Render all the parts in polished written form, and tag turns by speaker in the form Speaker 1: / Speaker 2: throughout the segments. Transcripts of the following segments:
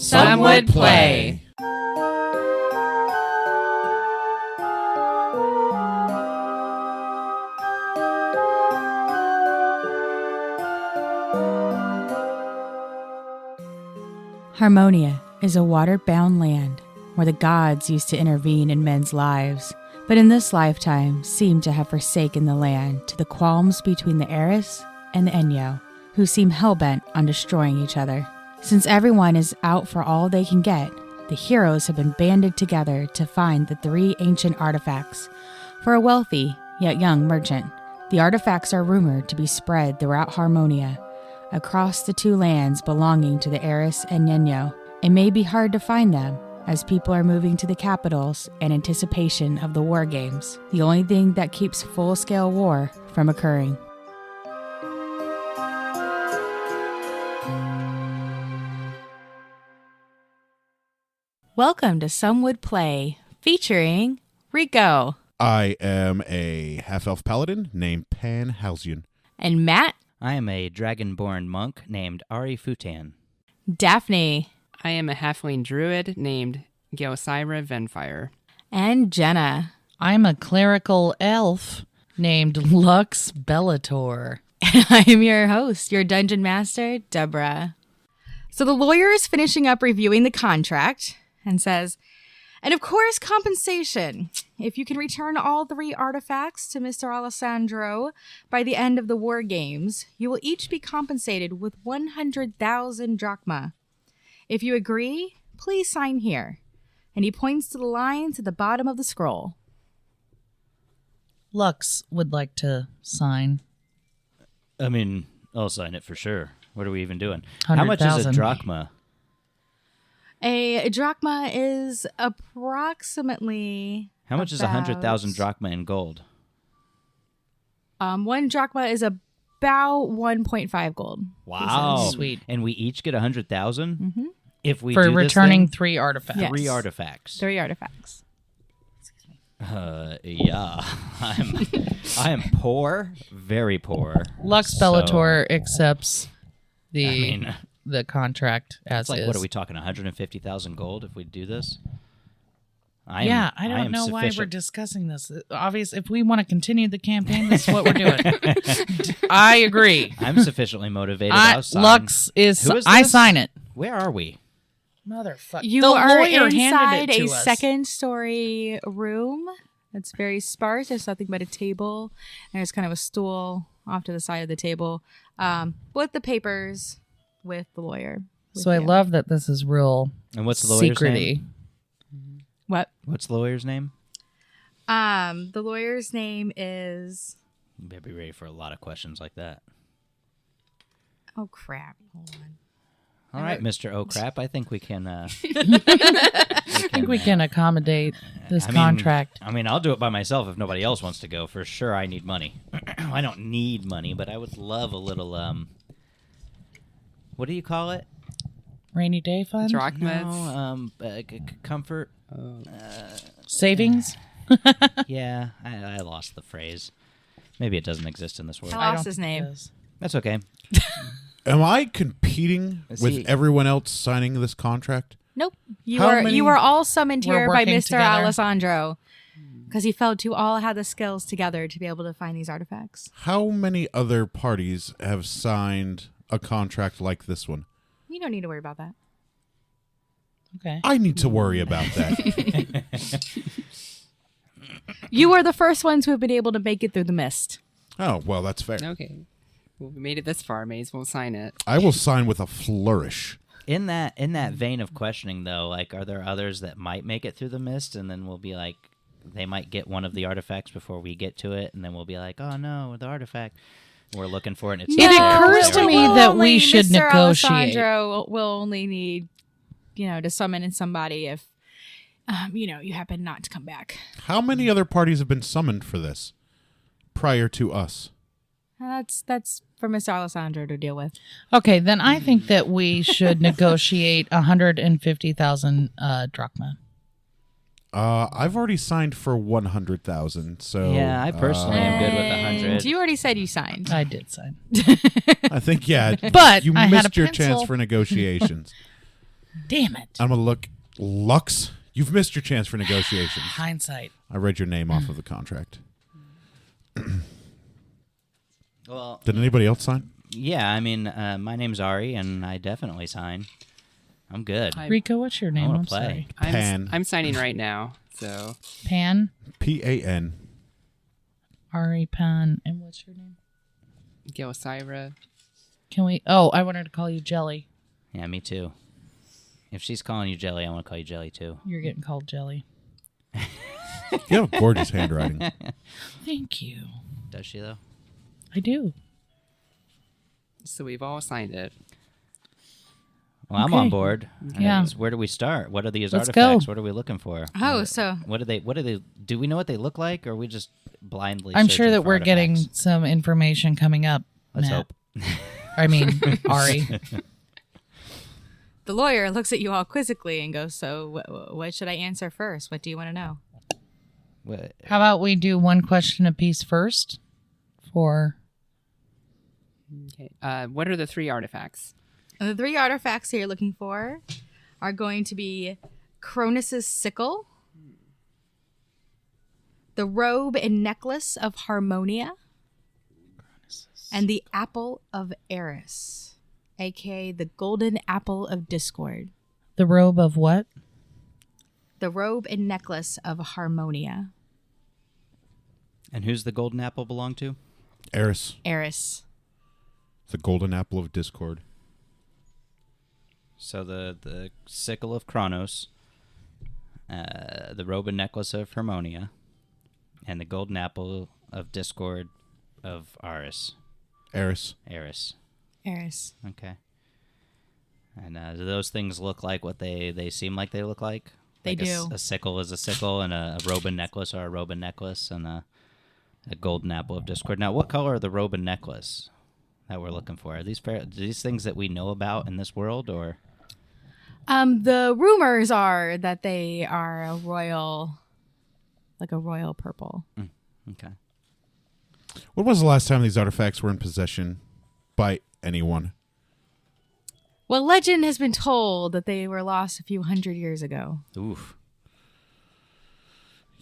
Speaker 1: Some would play.
Speaker 2: Harmonia is a water-bound land where the gods used to intervene in men's lives, but in this lifetime seem to have forsaken the land to the qualms between the Eris and the Enyo, who seem hell-bent on destroying each other. Since everyone is out for all they can get, the heroes have been banded together to find the 3 ancient artifacts for a wealthy yet young merchant. The artifacts are rumored to be spread throughout Harmonia, across the 2 lands belonging to the Eris and Enyo. It may be hard to find them, as people are moving to the capitals in anticipation of the war games, the only thing that keeps full-scale war from occurring. Welcome to Some Would Play, featuring Rico.
Speaker 3: I am a half-elf paladin named Pan Halcyon.
Speaker 2: And Matt.
Speaker 4: I am a dragonborn monk named Ari Futan.
Speaker 2: Daphne.
Speaker 1: I am a halfling druid named Gelsira Venfire.
Speaker 2: And Jenna.
Speaker 5: I'm a clerical elf named Lux Bellator.
Speaker 2: And I'm your host, your dungeon master, Deborah. So the lawyer is finishing up reviewing the contract and says, and of course, compensation. If you can return all 3 artifacts to Mr. Alessandro by the end of the war games, you will each be compensated with 100,000 drachma. If you agree, please sign here. And he points to the lines at the bottom of the scroll.
Speaker 5: Lux would like to sign.
Speaker 4: I mean, I'll sign it for sure. What are we even doing? How much is a
Speaker 5: 100,000.
Speaker 4: drachma?
Speaker 2: A drachma is approximately...
Speaker 4: How much is 100,000 drachma in gold?
Speaker 2: 1 drachma is about 1.5 gold.
Speaker 4: Wow.
Speaker 5: Sweet.
Speaker 4: And we each get 100,000?
Speaker 2: Mm-hmm.
Speaker 4: If we
Speaker 5: For
Speaker 4: do
Speaker 5: returning
Speaker 4: this
Speaker 5: 3 artifacts.
Speaker 2: Yes.
Speaker 4: 3 artifacts.
Speaker 2: 3 artifacts.
Speaker 4: Yeah. I am poor, very poor.
Speaker 5: Lux
Speaker 4: So,
Speaker 5: Bellator accepts the
Speaker 4: I mean,
Speaker 5: the contract as
Speaker 4: it's like,
Speaker 5: is.
Speaker 4: what are we talking, 150,000 gold if we do this? I
Speaker 5: I don't
Speaker 4: am
Speaker 5: know why we're
Speaker 4: sufficient.
Speaker 5: discussing this. Obviously, if we want to continue the campaign, this is what we're doing. I agree.
Speaker 4: I'm sufficiently motivated. I'll sign.
Speaker 5: Lux is.
Speaker 4: Who is
Speaker 5: I
Speaker 4: this?
Speaker 5: sign it.
Speaker 4: Where are we?
Speaker 5: Motherfucker.
Speaker 2: You
Speaker 5: the
Speaker 2: are
Speaker 5: lawyer
Speaker 2: inside
Speaker 5: handed it
Speaker 2: a
Speaker 5: to us.
Speaker 2: second-story room. It's very sparse. There's nothing but a table. And there's kind of a stool off to the side of the table with the papers with the lawyer. with
Speaker 5: So I
Speaker 2: you.
Speaker 5: love that this is real
Speaker 4: And what's the lawyer's
Speaker 5: secrety.
Speaker 4: name?
Speaker 2: What?
Speaker 4: What's the lawyer's name?
Speaker 2: The lawyer's name is...
Speaker 4: You better be ready for a lot of questions like that.
Speaker 2: Oh, crap. Hold on.
Speaker 4: All right, Mr. Oh Crap, I think we can...
Speaker 5: I think we can accommodate this contract.
Speaker 4: I mean, I'll do it by myself if nobody else wants to go. For sure, I need money. I don't need money, but I would love a little, what do you call it?
Speaker 5: Rainy day fund?
Speaker 1: Drachmas.
Speaker 4: No, comfort.
Speaker 5: Savings?
Speaker 4: Yeah, I lost the phrase. Maybe it doesn't exist in this world.
Speaker 2: I lost his name.
Speaker 4: That's okay.
Speaker 3: Am I competing
Speaker 4: Let's
Speaker 3: with
Speaker 4: see.
Speaker 3: everyone else signing this contract?
Speaker 2: Nope. You
Speaker 3: How
Speaker 2: were
Speaker 3: many-
Speaker 2: you were all summoned
Speaker 5: We're
Speaker 2: here by
Speaker 5: working
Speaker 2: Mr.
Speaker 5: together.
Speaker 2: Alessandro because he felt you all had the skills together to be able to find these artifacts.
Speaker 3: How many other parties have signed a contract like this one?
Speaker 2: You don't need to worry about that.
Speaker 5: Okay.
Speaker 3: I need to worry about that.
Speaker 2: You are the first ones who have been able to make it through the mist.
Speaker 3: Oh, well, that's fair.
Speaker 1: Okay. Well, we made it this far. May as well sign it.
Speaker 3: I will sign with a flourish.
Speaker 4: In that vein of questioning, though, like, are there others that might make it through the mist, and then we'll be like, they might get one of the artifacts before we get to it, and then we'll be like, oh no, the artifact. We're looking for it. And it's
Speaker 5: It
Speaker 4: not there.
Speaker 5: occurs to me that we should
Speaker 2: Mr.
Speaker 5: negotiate.
Speaker 2: Alessandro will only need, to summon in somebody if, you happen not to come back.
Speaker 3: How many other parties have been summoned for this prior to us?
Speaker 2: That's for Mr. Alessandro to deal with.
Speaker 5: Okay, then I think that we should negotiate 150,000 drachma.
Speaker 3: I've already signed for 100,000, so...
Speaker 4: Yeah, I personally am good with 100.
Speaker 2: You already said you signed.
Speaker 5: I did sign.
Speaker 3: I think, yeah.
Speaker 5: But
Speaker 3: you
Speaker 5: I had
Speaker 3: missed
Speaker 5: a
Speaker 3: your
Speaker 5: pencil.
Speaker 3: chance for negotiations.
Speaker 5: Damn it.
Speaker 3: I'm going to look. Lux, you've missed your chance for negotiations.
Speaker 5: Hindsight.
Speaker 3: I read your name off of the contract.
Speaker 4: Well,
Speaker 3: Did anybody else sign?
Speaker 4: yeah, I mean, my name's Ari, and I definitely sign. I'm good.
Speaker 5: Rico, what's your name?
Speaker 4: wanna
Speaker 5: I'm
Speaker 4: play.
Speaker 5: sorry.
Speaker 3: Pan.
Speaker 1: I'm signing right now. So
Speaker 5: Pan.
Speaker 3: Pan.
Speaker 5: Ari Pan. And what's your name?
Speaker 1: Gelsira.
Speaker 5: Can we? Oh, I wanted to call you Jelly.
Speaker 4: Yeah, me too. If she's calling you Jelly, I want to call you Jelly too.
Speaker 5: You're getting called Jelly.
Speaker 3: You have gorgeous handwriting.
Speaker 5: Thank you.
Speaker 4: Does she though?
Speaker 5: I do.
Speaker 1: So we've all signed it.
Speaker 4: Well, I'm
Speaker 5: Okay.
Speaker 4: on board.
Speaker 5: Yeah.
Speaker 4: Where do we start? What are these
Speaker 5: Let's
Speaker 4: artifacts?
Speaker 5: go.
Speaker 4: What are we looking for?
Speaker 2: Oh, so
Speaker 4: What do they? Do we know what they look like, or are we just blindly?
Speaker 5: I'm sure
Speaker 4: searching
Speaker 5: that
Speaker 4: for
Speaker 5: we're getting
Speaker 4: artifacts?
Speaker 5: some information coming up.
Speaker 4: Let's
Speaker 5: Matt.
Speaker 4: hope.
Speaker 5: I mean, Ari.
Speaker 2: the lawyer looks at you all quizzically and goes, "So, what should I answer first? What do you want to know?"
Speaker 4: What-
Speaker 5: How about we do one question apiece first? For
Speaker 1: Okay. What are the 3 artifacts?
Speaker 2: The 3 artifacts that you're looking for are going to be Cronus's sickle, the robe and necklace of Harmonia, and the apple of Eris, aka the golden apple of discord.
Speaker 5: the robe of what?
Speaker 2: The robe and necklace of Harmonia.
Speaker 4: And who's the golden apple belong to?
Speaker 3: Eris,
Speaker 2: Eris.
Speaker 3: the golden apple of discord.
Speaker 4: So the sickle of Kronos, the robe and necklace of Harmonia, and the golden apple of discord of Aris.
Speaker 3: Eris.
Speaker 4: Eris.
Speaker 2: Eris.
Speaker 4: Okay. And do those things look like what they seem like they look like?
Speaker 2: They
Speaker 4: Like
Speaker 2: do.
Speaker 4: A sickle is a sickle, and a robe and necklace are a robe and necklace, and a golden apple of discord. Now, what color are the robe and necklace that we're looking for? Are these these things that we know about in this world, or?
Speaker 2: The rumors are that they are a royal purple.
Speaker 4: Okay.
Speaker 3: When was the last time these artifacts were in possession by anyone?
Speaker 2: Well, legend has been told that they were lost a few hundred years ago,
Speaker 4: Oof.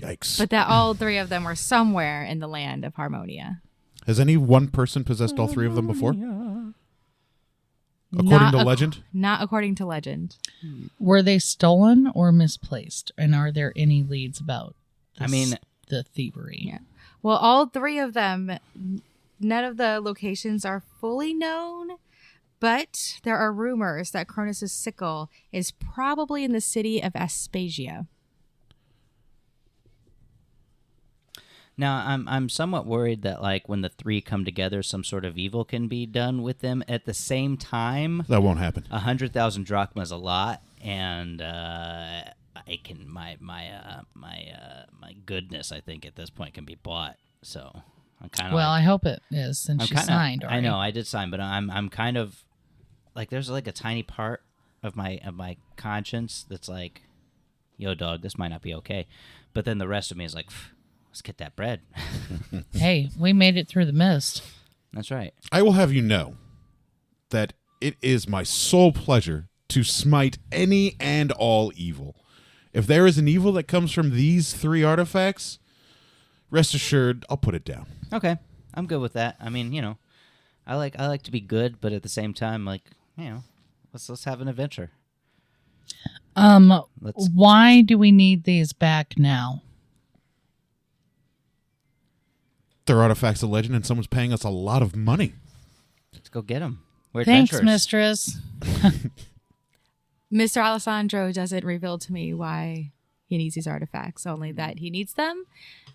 Speaker 3: Yikes.
Speaker 2: but that all 3 of them were somewhere in the land of Harmonia.
Speaker 3: Has any one person possessed all 3 of them before? According
Speaker 2: Not
Speaker 3: to
Speaker 2: ac-
Speaker 3: legend?
Speaker 2: Not according to legend.
Speaker 5: Were they stolen or misplaced? And are there any leads about
Speaker 4: I mean,
Speaker 5: the thievery?
Speaker 2: Yeah. Well, all 3 of them, none of the locations are fully known, but there are rumors that Cronus's sickle is probably in the city of Aspasia.
Speaker 4: now I'm somewhat worried that like when the 3 come together, some sort of evil can be done with them at the same time.
Speaker 3: That won't happen.
Speaker 4: 100,000 drachmas a lot, and I can my goodness, I think at this point can be bought. So I'm kind of
Speaker 5: Well, I hope it is since she signed.
Speaker 4: I know I did sign, but I'm kind of like there's like a tiny part of my conscience that's like, yo, dog, this might not be okay. But then the rest of me is like, let's get that bread.
Speaker 5: Hey, we made it through the mist.
Speaker 4: That's right.
Speaker 3: I will have you know that it is my sole pleasure to smite any and all evil. If there is an evil that comes from these 3 artifacts, rest assured, I'll put it down.
Speaker 4: Okay, I'm good with that. I mean, you know, I like to be good, but at the same time, like, you know, let's have an adventure. Let's-
Speaker 5: Why do we need these back now?
Speaker 3: They're artifacts of legend, and someone's paying us a lot of money.
Speaker 4: Let's go get them. We're
Speaker 5: Thanks,
Speaker 4: adventurers.
Speaker 5: mistress.
Speaker 2: Mr. Alessandro doesn't reveal to me why he needs these artifacts, only that he needs them,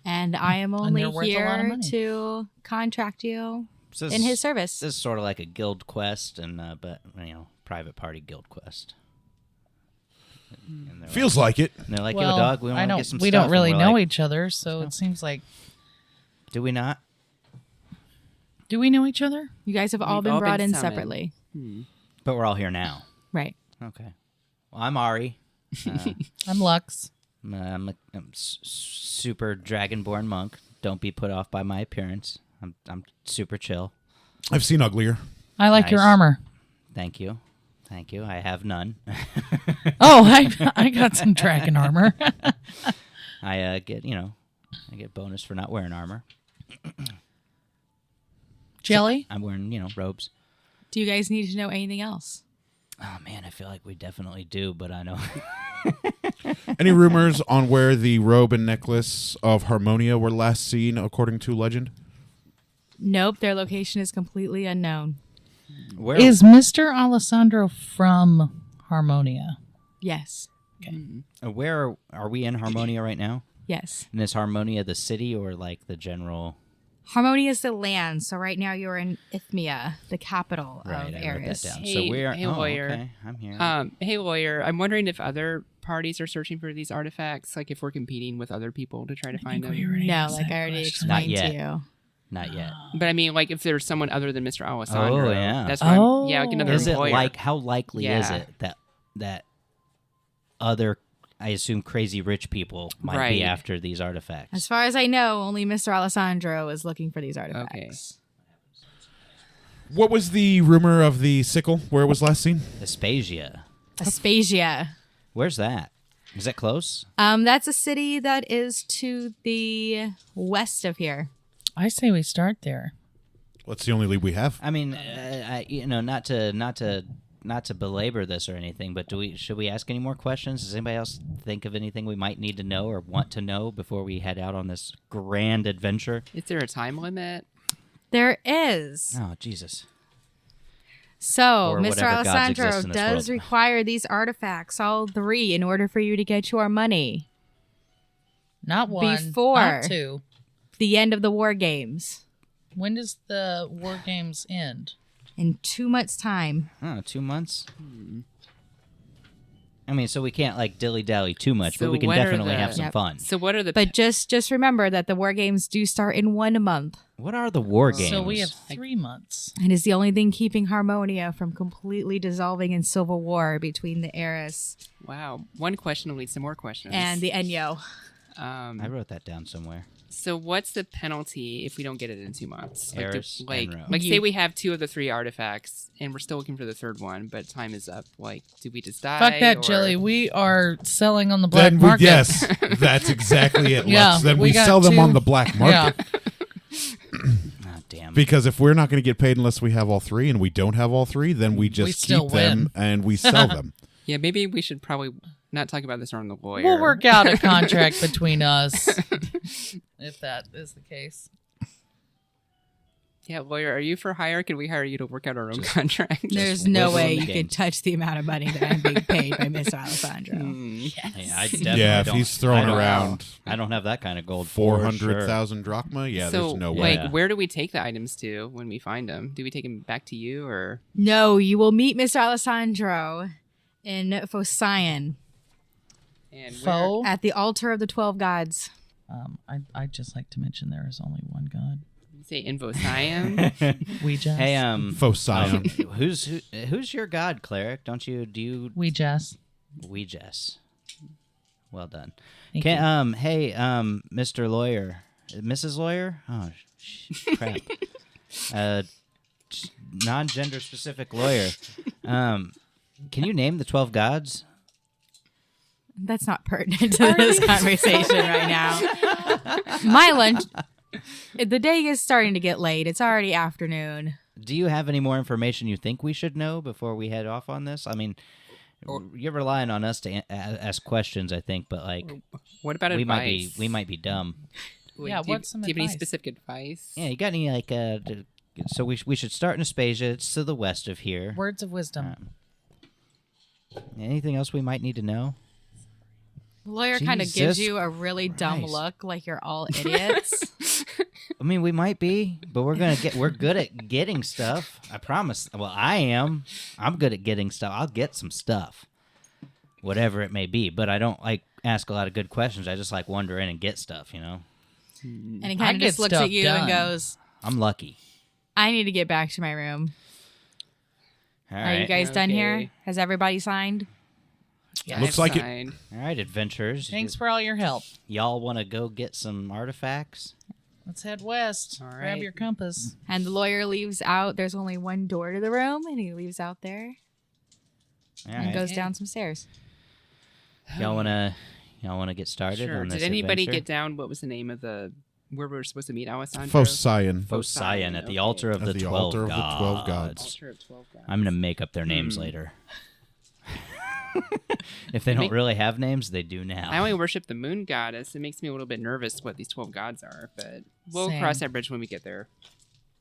Speaker 2: and I am only
Speaker 5: they're worth a lot of
Speaker 2: here
Speaker 5: money.
Speaker 2: to contract you
Speaker 4: So
Speaker 2: in his service.
Speaker 4: This is sort of like a guild quest, and but you know, private party guild quest. And they're
Speaker 3: Feels like it.
Speaker 4: and they're like,
Speaker 5: Well,
Speaker 4: yo, dog, we want to get some
Speaker 5: we
Speaker 4: stuff.
Speaker 5: don't really
Speaker 4: And we're
Speaker 5: know
Speaker 4: like,
Speaker 5: each other, so it seems like.
Speaker 4: Do we not?
Speaker 5: Do we know each other?
Speaker 2: You guys have all
Speaker 1: We've
Speaker 2: been
Speaker 1: all
Speaker 2: brought
Speaker 1: been
Speaker 2: in
Speaker 1: summoned.
Speaker 2: separately.
Speaker 4: But we're all here now.
Speaker 2: Right.
Speaker 4: Okay. Well, I'm Ari.
Speaker 5: I'm Lux.
Speaker 4: I'm a super dragonborn monk. Don't be put off by my appearance. I'm super chill.
Speaker 3: I've seen uglier.
Speaker 5: I like your
Speaker 4: Nice.
Speaker 5: armor.
Speaker 4: Thank you. Thank you. I have none.
Speaker 5: Oh, I got some dragon armor.
Speaker 4: I get bonus for not wearing armor.
Speaker 5: Jelly?
Speaker 4: I'm wearing, robes.
Speaker 2: Do you guys need to know anything else?
Speaker 4: Oh, man, I feel like we definitely do, but I know.
Speaker 3: Any rumors on where the robe and necklace of Harmonia were last seen, according to legend?
Speaker 2: Nope, their location is completely unknown.
Speaker 4: Where
Speaker 5: Is Mr. Alessandro from Harmonia?
Speaker 2: Yes.
Speaker 4: Where are we in Harmonia right now?
Speaker 2: Yes.
Speaker 4: And is Harmonia the city or like the general?
Speaker 2: Harmonia is the land, so right now you're in Ithmia, the capital
Speaker 4: Right,
Speaker 2: of
Speaker 4: I wrote that
Speaker 2: Eris.
Speaker 4: down.
Speaker 1: Hey-
Speaker 4: So we are.
Speaker 1: hey,
Speaker 4: oh,
Speaker 1: lawyer.
Speaker 4: okay, I'm here.
Speaker 1: Hey, lawyer. I'm wondering if other parties are searching for these artifacts, like if we're competing with other people to try to find them.
Speaker 2: No, like I already
Speaker 4: Not
Speaker 2: explained
Speaker 4: yet.
Speaker 2: to you.
Speaker 4: Not yet.
Speaker 1: But I mean, like if there's someone other than Mr. Alessandro.
Speaker 4: Oh, yeah.
Speaker 1: That's why.
Speaker 5: Oh.
Speaker 1: Yeah, like another
Speaker 4: Is it
Speaker 1: employer.
Speaker 4: like how likely is
Speaker 1: Yeah.
Speaker 4: it that other, I assume, crazy rich people might
Speaker 1: Right.
Speaker 4: be after these artifacts?
Speaker 2: As far as I know, only Mr. Alessandro is looking for these artifacts.
Speaker 3: What was the rumor of the sickle, where it was last seen?
Speaker 4: Aspasia.
Speaker 2: Aspasia.
Speaker 4: Where's that? Is that close?
Speaker 2: That's a city that is to the west of here.
Speaker 5: I say we start there.
Speaker 3: That's the only lead we have.
Speaker 4: I mean, not to belabor this or anything, but should we ask any more questions? Does anybody else think of anything we might need to know or want to know before we head out on this grand adventure?
Speaker 1: Is there a time limit?
Speaker 2: There is.
Speaker 4: Oh, Jesus.
Speaker 2: So,
Speaker 4: Or
Speaker 2: Mr.
Speaker 4: whatever gods
Speaker 2: Alessandro
Speaker 4: exist in this
Speaker 2: does
Speaker 4: world.
Speaker 2: require these artifacts, all three, in order for you to get your money.
Speaker 5: Not one.
Speaker 2: Before.
Speaker 5: Not two.
Speaker 2: The end of the war games.
Speaker 5: When does the war games end?
Speaker 2: In 2 months' time.
Speaker 4: Oh, 2 months? I mean, so we can't, like, dilly-dally too much,
Speaker 1: So
Speaker 4: but we can
Speaker 1: what are
Speaker 4: definitely
Speaker 1: the-
Speaker 4: have some
Speaker 2: Yep.
Speaker 4: fun.
Speaker 1: So what are the?
Speaker 2: But just remember that the war games do start in 1 month.
Speaker 4: What are the war games?
Speaker 5: So we have 3 months.
Speaker 2: And is the only thing keeping Harmonia from completely dissolving in civil war between the Eris
Speaker 1: Wow. One question will lead to more questions.
Speaker 2: and the Enyo.
Speaker 4: I wrote that down somewhere.
Speaker 1: So what's the penalty if we don't get it in 2 months?
Speaker 4: Eris and
Speaker 1: like,
Speaker 4: Rome.
Speaker 1: say we have 2 of the 3 artifacts and we're still looking for the third one, but time is up. Like, do we just die?
Speaker 5: Fuck that,
Speaker 1: or-
Speaker 5: Jelly. We are selling on the black
Speaker 3: Then
Speaker 5: market.
Speaker 3: yes, that's exactly it.
Speaker 5: Yeah,
Speaker 3: Lux. Then
Speaker 5: we
Speaker 3: we
Speaker 5: got
Speaker 3: sell them
Speaker 5: 2.
Speaker 3: on the black market.
Speaker 4: Oh, damn.
Speaker 3: Because if we're not going to get paid unless we have all 3, and we don't have all 3, then we just
Speaker 5: still
Speaker 3: keep them
Speaker 5: win.
Speaker 3: and we sell them.
Speaker 1: Yeah, maybe we should probably not talk about this around the lawyer.
Speaker 5: We'll work out a contract between us if that is the case.
Speaker 1: Yeah, lawyer, are you for hire? Can we hire you to work out our own contract?
Speaker 2: There's no
Speaker 4: wiggle
Speaker 2: way
Speaker 4: in the
Speaker 2: you
Speaker 4: games.
Speaker 2: could touch the amount of money that I'm being paid by Mr. Alessandro.
Speaker 4: Yeah, I definitely
Speaker 3: Yeah, if
Speaker 4: don't-
Speaker 3: he's throwing
Speaker 4: I don't-
Speaker 3: around
Speaker 4: I don't have that kind of gold. for sure.
Speaker 3: 400,000 drachma, yeah,
Speaker 1: so,
Speaker 3: there's no
Speaker 1: like,
Speaker 3: way.
Speaker 4: Yeah.
Speaker 1: where do we take the items to when we find them? Do we take them back to you, or
Speaker 2: No, you will meet Mr. Alessandro in Phocyon
Speaker 1: and
Speaker 5: Foe.
Speaker 2: at the altar of the 12 gods.
Speaker 5: I'd just like to mention there is only one God.
Speaker 1: You say Invosium?
Speaker 5: We just.
Speaker 4: Hey,
Speaker 3: Phocyon.
Speaker 4: who's your god, cleric? Do you
Speaker 5: We just.
Speaker 4: we Jess? Well done.
Speaker 5: Thank
Speaker 4: Hey, Mr. Lawyer, Mrs. Lawyer. Oh, crap. Non-gender specific lawyer. Can you name the 12 gods?
Speaker 2: That's not pertinent to this conversation right now. My lunch. The day is starting to get late. It's already afternoon.
Speaker 4: Do you have any more information you think we should know before we head off on this? I mean, you're relying on us to ask questions, I think, but like
Speaker 1: What about
Speaker 4: we
Speaker 1: advice?
Speaker 4: might be dumb.
Speaker 1: Like,
Speaker 5: Yeah,
Speaker 1: do you-
Speaker 5: what's some
Speaker 1: do you have any
Speaker 5: advice?
Speaker 1: specific advice?
Speaker 4: Yeah, you got any like so we should start in Aspasia. It's to the west of here.
Speaker 5: Words of wisdom.
Speaker 4: Anything else we might need to know?
Speaker 2: The lawyer kind of gives
Speaker 4: Jesus
Speaker 2: you a really dumb
Speaker 4: Christ.
Speaker 2: look, like you're all idiots.
Speaker 4: I mean, we might be, but we're good at getting stuff. I promise. Well, I am. I'm good at getting stuff. I'll get some stuff, whatever it may be. But I don't like ask a lot of good questions. I just like wander in and get stuff. You know,
Speaker 2: And he
Speaker 5: I
Speaker 2: kind of
Speaker 5: get
Speaker 2: just looks
Speaker 5: stuff
Speaker 2: at you
Speaker 5: done.
Speaker 2: and goes,
Speaker 4: I'm lucky.
Speaker 2: I need to get back to my room.
Speaker 4: All
Speaker 2: Are you
Speaker 4: right,
Speaker 2: guys done here?
Speaker 1: Okay.
Speaker 2: Has everybody signed?
Speaker 1: Yeah,
Speaker 3: Looks
Speaker 1: I've
Speaker 3: like it-
Speaker 1: signed.
Speaker 4: all right, adventurers.
Speaker 5: Thanks for all your help.
Speaker 4: Y'all want to go get some artifacts?
Speaker 5: Let's head west.
Speaker 1: All
Speaker 5: Grab
Speaker 1: right.
Speaker 5: your compass.
Speaker 2: And the lawyer leaves out. There's only one door to the room, and he leaves out there.
Speaker 4: All
Speaker 2: and
Speaker 4: right.
Speaker 2: goes down some stairs.
Speaker 4: Y'all wanna get started
Speaker 1: Sure.
Speaker 4: on this
Speaker 1: Did anybody
Speaker 4: adventure?
Speaker 1: get down what was the name of the where we were supposed to meet Alessandro?
Speaker 3: Phocion.
Speaker 4: Phocion at the
Speaker 1: okay.
Speaker 4: altar of
Speaker 3: At
Speaker 4: the
Speaker 3: the
Speaker 4: 12
Speaker 3: altar of the 12
Speaker 4: gods.
Speaker 3: gods.
Speaker 1: Altar of 12 gods.
Speaker 4: I'm gonna make up their names later. If they don't really have names, they do now.
Speaker 1: I only worship the moon goddess. It makes me a little bit nervous what these 12 gods are, but we'll
Speaker 5: Same.
Speaker 1: cross that bridge when we get there.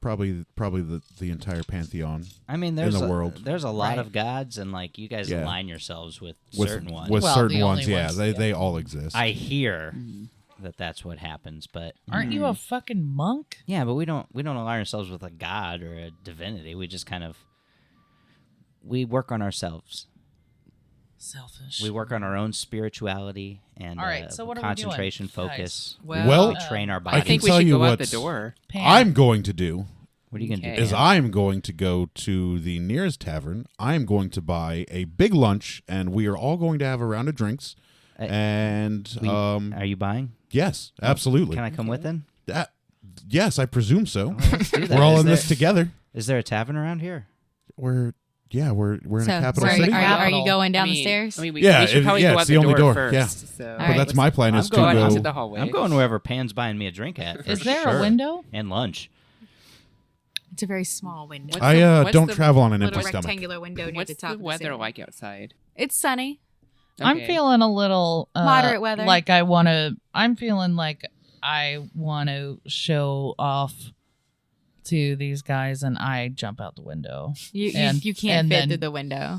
Speaker 3: Probably the entire pantheon.
Speaker 4: I mean,
Speaker 3: in the world.
Speaker 4: there's a lot
Speaker 5: Right.
Speaker 4: of gods, and like you guys
Speaker 3: Yeah.
Speaker 4: align yourselves with
Speaker 3: With,
Speaker 4: certain ones.
Speaker 3: with
Speaker 5: Well,
Speaker 3: certain
Speaker 5: the
Speaker 3: ones,
Speaker 5: only
Speaker 3: yeah,
Speaker 5: ones,
Speaker 3: they all exist.
Speaker 4: I hear that that's what happens, but
Speaker 5: Aren't you a fucking monk?
Speaker 4: yeah, but we don't align ourselves with a god or a divinity. We just kind of we work on ourselves.
Speaker 5: Selfish.
Speaker 4: We work on our own spirituality and
Speaker 5: All right, so what are we doing,
Speaker 4: concentration,
Speaker 5: guys?
Speaker 4: focus.
Speaker 3: Well,
Speaker 4: we train our
Speaker 3: I
Speaker 4: bodies.
Speaker 1: I think
Speaker 3: can
Speaker 1: we
Speaker 3: tell
Speaker 1: should
Speaker 3: you
Speaker 1: go out the
Speaker 3: what's-
Speaker 1: door.
Speaker 5: Pan.
Speaker 3: I'm going to do
Speaker 4: What are you gonna
Speaker 1: Okay.
Speaker 4: do?
Speaker 3: is
Speaker 4: Dan?
Speaker 3: I'm going to go to the nearest tavern. I'm going to buy a big lunch, and we are all going to have a round of drinks. And
Speaker 4: Are you buying?
Speaker 3: yes, absolutely.
Speaker 4: Can I come with then?
Speaker 3: Yes, I presume so.
Speaker 4: Let's do that.
Speaker 3: We're all
Speaker 4: Is
Speaker 3: in
Speaker 4: there-
Speaker 3: this together.
Speaker 4: Is there a tavern around here?
Speaker 3: We're in a capital
Speaker 2: are,
Speaker 3: city.
Speaker 2: are you going down
Speaker 1: I
Speaker 2: the
Speaker 1: mean-
Speaker 2: stairs?
Speaker 1: I mean, we,
Speaker 3: Yeah,
Speaker 1: we should
Speaker 3: if-
Speaker 1: probably
Speaker 3: yeah,
Speaker 1: go
Speaker 3: it's
Speaker 1: out
Speaker 3: the only door,
Speaker 1: first.
Speaker 3: yeah.
Speaker 1: So.
Speaker 2: All
Speaker 3: But
Speaker 2: right.
Speaker 3: that's my plan is to
Speaker 1: going
Speaker 3: go.
Speaker 1: into the hallway.
Speaker 4: I'm going wherever Pan's buying me a drink at.
Speaker 5: Is
Speaker 4: for
Speaker 5: there
Speaker 4: sure.
Speaker 5: a window?
Speaker 4: And lunch.
Speaker 2: It's a very small window.
Speaker 1: What's
Speaker 3: I
Speaker 1: the- what's
Speaker 3: don't
Speaker 1: the
Speaker 3: travel on an empty
Speaker 2: Little
Speaker 3: stomach.
Speaker 2: rectangular window near
Speaker 1: What's
Speaker 2: the top
Speaker 1: the
Speaker 2: of the
Speaker 1: weather
Speaker 2: stairs.
Speaker 1: like outside?
Speaker 2: It's sunny.
Speaker 5: I'm
Speaker 1: Okay.
Speaker 5: feeling a little
Speaker 2: Moderate weather.
Speaker 5: Like I'm feeling like I want to show off to these guys, and I jump out the window.
Speaker 2: You
Speaker 5: And-
Speaker 2: you can't
Speaker 5: and
Speaker 2: fit
Speaker 5: then-
Speaker 2: through the window.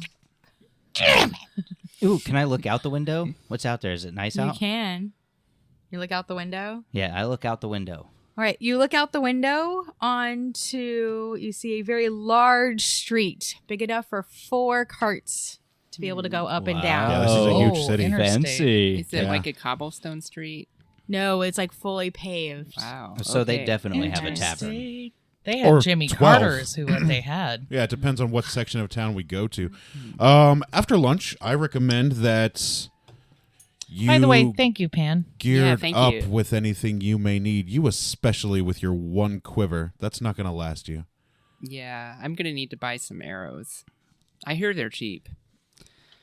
Speaker 4: Ooh, can I look out the window? What's out there? Is it nice
Speaker 2: You
Speaker 4: out?
Speaker 2: can. You look out the window.
Speaker 4: Yeah, I look out the window.
Speaker 2: All right, you look out the window onto, you see a very large street, big enough for 4 carts to be able to go up and down.
Speaker 3: Yeah, this is a huge
Speaker 5: Oh,
Speaker 3: city.
Speaker 5: interstate.
Speaker 4: Fancy.
Speaker 1: Is it
Speaker 3: Yeah.
Speaker 1: like a cobblestone street?
Speaker 2: No, it's like fully paved.
Speaker 1: Wow.
Speaker 4: So they
Speaker 1: okay.
Speaker 4: definitely have a tavern.
Speaker 5: Interstate. They had
Speaker 3: Or
Speaker 5: Jimmy
Speaker 3: 12.
Speaker 5: Carter's, who they had.
Speaker 3: Yeah, it depends on what section of town we go to. After lunch, I recommend that you
Speaker 5: By the way, thank you, Pan.
Speaker 3: geared
Speaker 1: thank
Speaker 3: up
Speaker 1: you.
Speaker 3: with anything you may need. You especially with your 1 quiver. That's not going to last you.
Speaker 1: Yeah, I'm gonna need to buy some arrows. I hear they're cheap.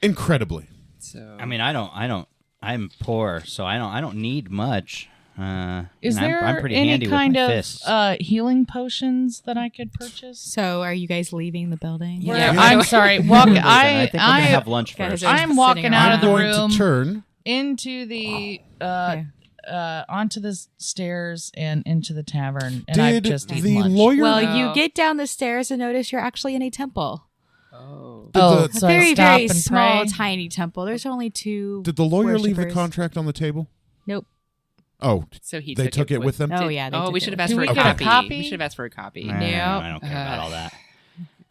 Speaker 3: Incredibly.
Speaker 1: So
Speaker 4: I mean, I'm poor, so I don't need much.
Speaker 5: Is
Speaker 4: and
Speaker 5: there
Speaker 4: I'm pretty
Speaker 5: any
Speaker 4: handy
Speaker 5: kind
Speaker 4: with my
Speaker 5: of
Speaker 4: fists.
Speaker 5: healing potions that I could purchase?
Speaker 2: So, are you guys leaving the building?
Speaker 1: Yeah.
Speaker 5: I'm sorry. Walk.
Speaker 4: Listen, I think we're gonna
Speaker 5: I
Speaker 4: have lunch
Speaker 2: Guys
Speaker 4: first.
Speaker 2: are
Speaker 5: I'm walking
Speaker 2: sitting
Speaker 5: out
Speaker 2: around.
Speaker 5: of the
Speaker 3: I'm going
Speaker 5: room
Speaker 3: to turn.
Speaker 5: into the
Speaker 2: Okay.
Speaker 5: onto the stairs and into the tavern, and I've
Speaker 3: Did
Speaker 5: just eaten
Speaker 3: the
Speaker 5: lunch.
Speaker 3: lawyer...
Speaker 2: Well,
Speaker 1: No.
Speaker 2: you get down the stairs and notice you're actually in a temple.
Speaker 1: oh,
Speaker 5: Oh,
Speaker 3: the-
Speaker 2: A
Speaker 5: so I
Speaker 2: very,
Speaker 5: stop
Speaker 2: very
Speaker 5: and
Speaker 2: small,
Speaker 5: pray?
Speaker 2: tiny temple. There's only 2.
Speaker 3: Did the lawyer leave the
Speaker 2: worshippers.
Speaker 3: contract on the table?
Speaker 2: Nope.
Speaker 3: Oh,
Speaker 1: so he
Speaker 3: they took it with them?
Speaker 2: Oh, yeah. They
Speaker 1: Oh,
Speaker 2: took
Speaker 1: we
Speaker 2: it
Speaker 1: should have
Speaker 2: with
Speaker 1: asked
Speaker 5: Do
Speaker 1: for
Speaker 5: we
Speaker 1: a
Speaker 5: get a
Speaker 1: copy.
Speaker 5: copy?
Speaker 1: We should have asked for a copy.
Speaker 4: Nah, I don't care about all that.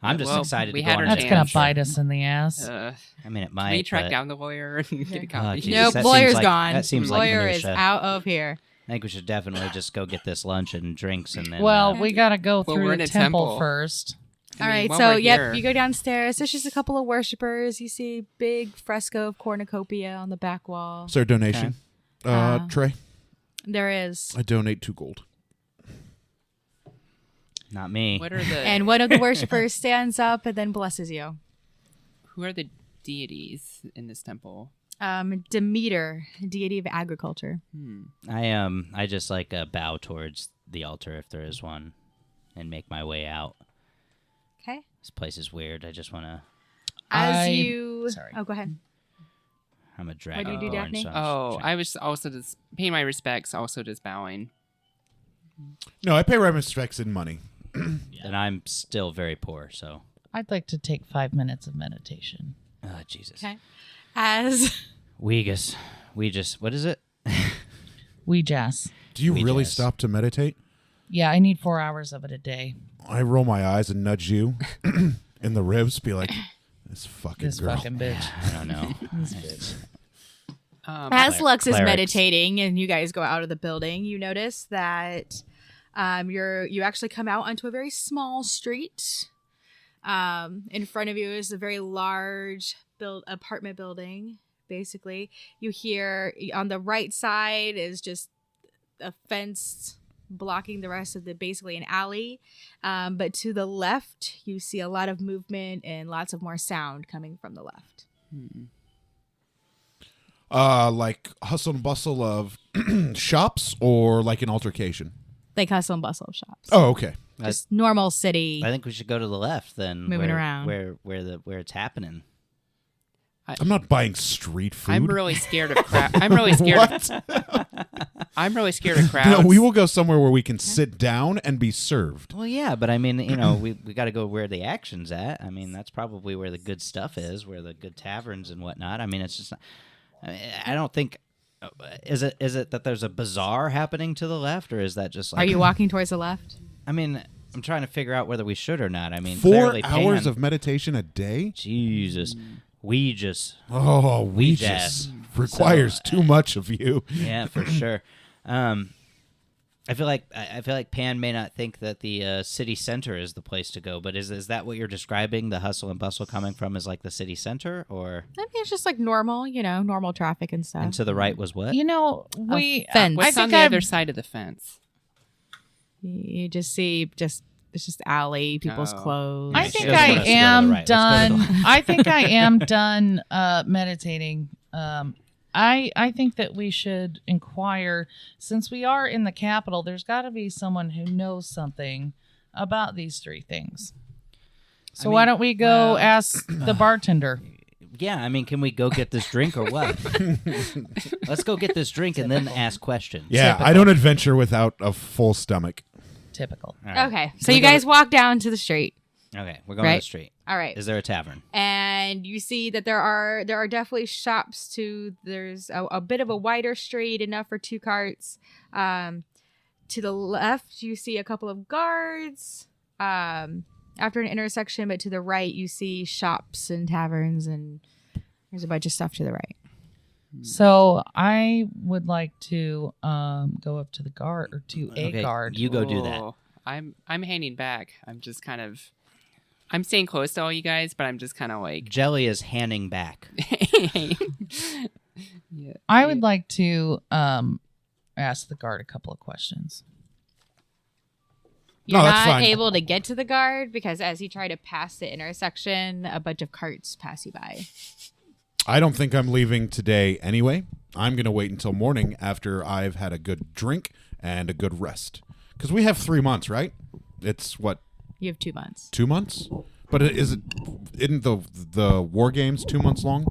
Speaker 4: I'm just
Speaker 1: Well,
Speaker 4: excited
Speaker 1: we
Speaker 4: to go
Speaker 1: had
Speaker 4: on
Speaker 1: our
Speaker 4: an
Speaker 5: That's
Speaker 1: chance.
Speaker 5: gonna
Speaker 4: adventure.
Speaker 5: bite us in the ass.
Speaker 4: I mean, it
Speaker 1: Can
Speaker 4: might.
Speaker 1: we track
Speaker 4: but
Speaker 1: down the lawyer and get a
Speaker 2: Yeah.
Speaker 1: copy?
Speaker 4: Jesus,
Speaker 2: Nope,
Speaker 4: that
Speaker 2: lawyer's
Speaker 4: seems like-
Speaker 2: gone.
Speaker 4: that seems like
Speaker 2: Lawyer is
Speaker 4: minutia.
Speaker 2: out of here.
Speaker 4: I think we should definitely just go get this lunch and drinks, and then.
Speaker 5: Well, we gotta go
Speaker 1: Well,
Speaker 5: through
Speaker 1: we're
Speaker 5: the
Speaker 1: in a
Speaker 5: temple
Speaker 1: temple.
Speaker 5: first.
Speaker 2: All
Speaker 1: I mean,
Speaker 2: right,
Speaker 1: while
Speaker 2: so
Speaker 1: we're here-
Speaker 2: you go downstairs. There's just a couple of worshipers. You see big fresco of cornucopia on the back wall.
Speaker 3: Is there a donation? Trey,
Speaker 2: There is.
Speaker 3: I donate 2 gold.
Speaker 4: not me.
Speaker 1: What are the
Speaker 2: And one of the worshipers stands up and then blesses you.
Speaker 1: who are the deities in this temple?
Speaker 2: Demeter, deity of agriculture.
Speaker 4: I just like bow towards the altar if there is one, and make my way out.
Speaker 2: Okay.
Speaker 4: This place is weird. I just want to.
Speaker 5: Sorry.
Speaker 2: Oh, go ahead.
Speaker 4: I'm a
Speaker 2: do you do,
Speaker 4: dragonborn.
Speaker 2: Daphne?
Speaker 4: So I'm
Speaker 1: Oh,
Speaker 4: just
Speaker 1: I was also just paying my respects, also just bowing.
Speaker 3: No, I pay my respects in money.
Speaker 4: and I'm still very poor. So,
Speaker 5: I'd like to take 5 minutes of meditation.
Speaker 4: oh Jesus.
Speaker 2: Okay. As
Speaker 4: We just. What is it?
Speaker 5: We jazz.
Speaker 3: Do you
Speaker 4: We
Speaker 3: really
Speaker 4: just-
Speaker 3: stop to meditate?
Speaker 5: Yeah, I need 4 hours of it a day.
Speaker 3: I roll my eyes and nudge you in the ribs, be like, this fucking
Speaker 5: This
Speaker 3: girl.
Speaker 5: fucking bitch.
Speaker 4: I don't know.
Speaker 2: As Lux is
Speaker 4: clerics.
Speaker 2: meditating and you guys go out of the building, you notice that you actually come out onto a very small street. In front of you is a very large apartment building. Basically, you hear on the right side is just a fenced blocking the rest of basically an alley. But to the left, you see a lot of movement and lots of more sound coming from the left.
Speaker 3: Like hustle and bustle of shops or like an altercation?
Speaker 2: Like hustle and bustle of shops.
Speaker 3: Oh, okay.
Speaker 2: Just normal city.
Speaker 4: I think we should go to the left then.
Speaker 2: Moving around.
Speaker 4: Where it's happening.
Speaker 3: I'm not buying street food.
Speaker 1: I'm really scared of crowds. I'm really scared of I'm really scared of crowds.
Speaker 3: No, we will go somewhere where we can sit down and be served.
Speaker 4: Well, yeah, but I mean, we got to go where the action's at. I mean, that's probably where the good stuff is, where the good taverns and whatnot. I mean, it's just not, I don't think. Is it that there's a bazaar happening to the left, or is that just like?
Speaker 2: Are you walking towards the left?
Speaker 4: I mean, I'm trying to figure out whether we should or not. I mean,
Speaker 3: 4
Speaker 4: clearly
Speaker 3: hours
Speaker 4: Pan,
Speaker 3: of meditation a day?
Speaker 4: Jesus, we just
Speaker 3: We just requires too much of you.
Speaker 4: yeah, for sure. I feel like Pan may not think that the city center is the place to go, but is that what you're describing? The hustle and bustle coming from is like the city center, or
Speaker 2: I think it's just like normal, normal traffic and stuff.
Speaker 4: and to the right was what?
Speaker 2: We fence.
Speaker 1: What's on the other side of the fence?
Speaker 2: You just see it's just alley, people's
Speaker 1: Oh.
Speaker 2: clothes.
Speaker 5: I
Speaker 4: She
Speaker 5: think
Speaker 4: doesn't
Speaker 5: I
Speaker 4: want us to go to the
Speaker 5: am
Speaker 4: right. Let's go to
Speaker 5: done.
Speaker 4: the
Speaker 5: I think I am done meditating. I think that we should inquire, since we are in the capital, there's got to be someone who knows something about these 3 things. So why don't we go ask the bartender?
Speaker 4: Yeah, I mean, can we go get this drink or what? Let's go get this drink and then ask questions.
Speaker 3: Yeah, I don't adventure without a full stomach.
Speaker 5: Typical.
Speaker 4: All right.
Speaker 2: Okay,
Speaker 4: Can
Speaker 2: so
Speaker 4: we
Speaker 2: you
Speaker 4: go
Speaker 2: guys walk down to the street.
Speaker 4: Okay, we're going to
Speaker 2: Right.
Speaker 4: the street.
Speaker 2: All right.
Speaker 4: Is there a tavern?
Speaker 2: And you see that there are definitely shops too. There's a bit of a wider street, enough for 2 carts. To the left, you see a couple of guards. After an intersection, but to the right, you see shops and taverns, and there's a bunch of stuff to the right.
Speaker 5: So I would like to go up to the guard or to a
Speaker 4: Okay,
Speaker 5: guard.
Speaker 4: you go do that.
Speaker 1: Oh, I'm hanging back. I'm just kind of. I'm staying close to all you guys, but I'm just kind of like.
Speaker 4: Jelly is handing back.
Speaker 1: Yeah.
Speaker 5: I would like to ask the guard a couple of questions.
Speaker 2: You're
Speaker 3: No, that's
Speaker 2: not
Speaker 3: fine.
Speaker 2: able to get to the guard because as you try to pass the intersection, a bunch of carts pass you by.
Speaker 3: I don't think I'm leaving today anyway. I'm going to wait until morning after I've had a good drink and a good rest. Because we have 3 months, right? It's what,
Speaker 2: You have 2 months.
Speaker 3: 2 months? But isn't the war games 2 months long?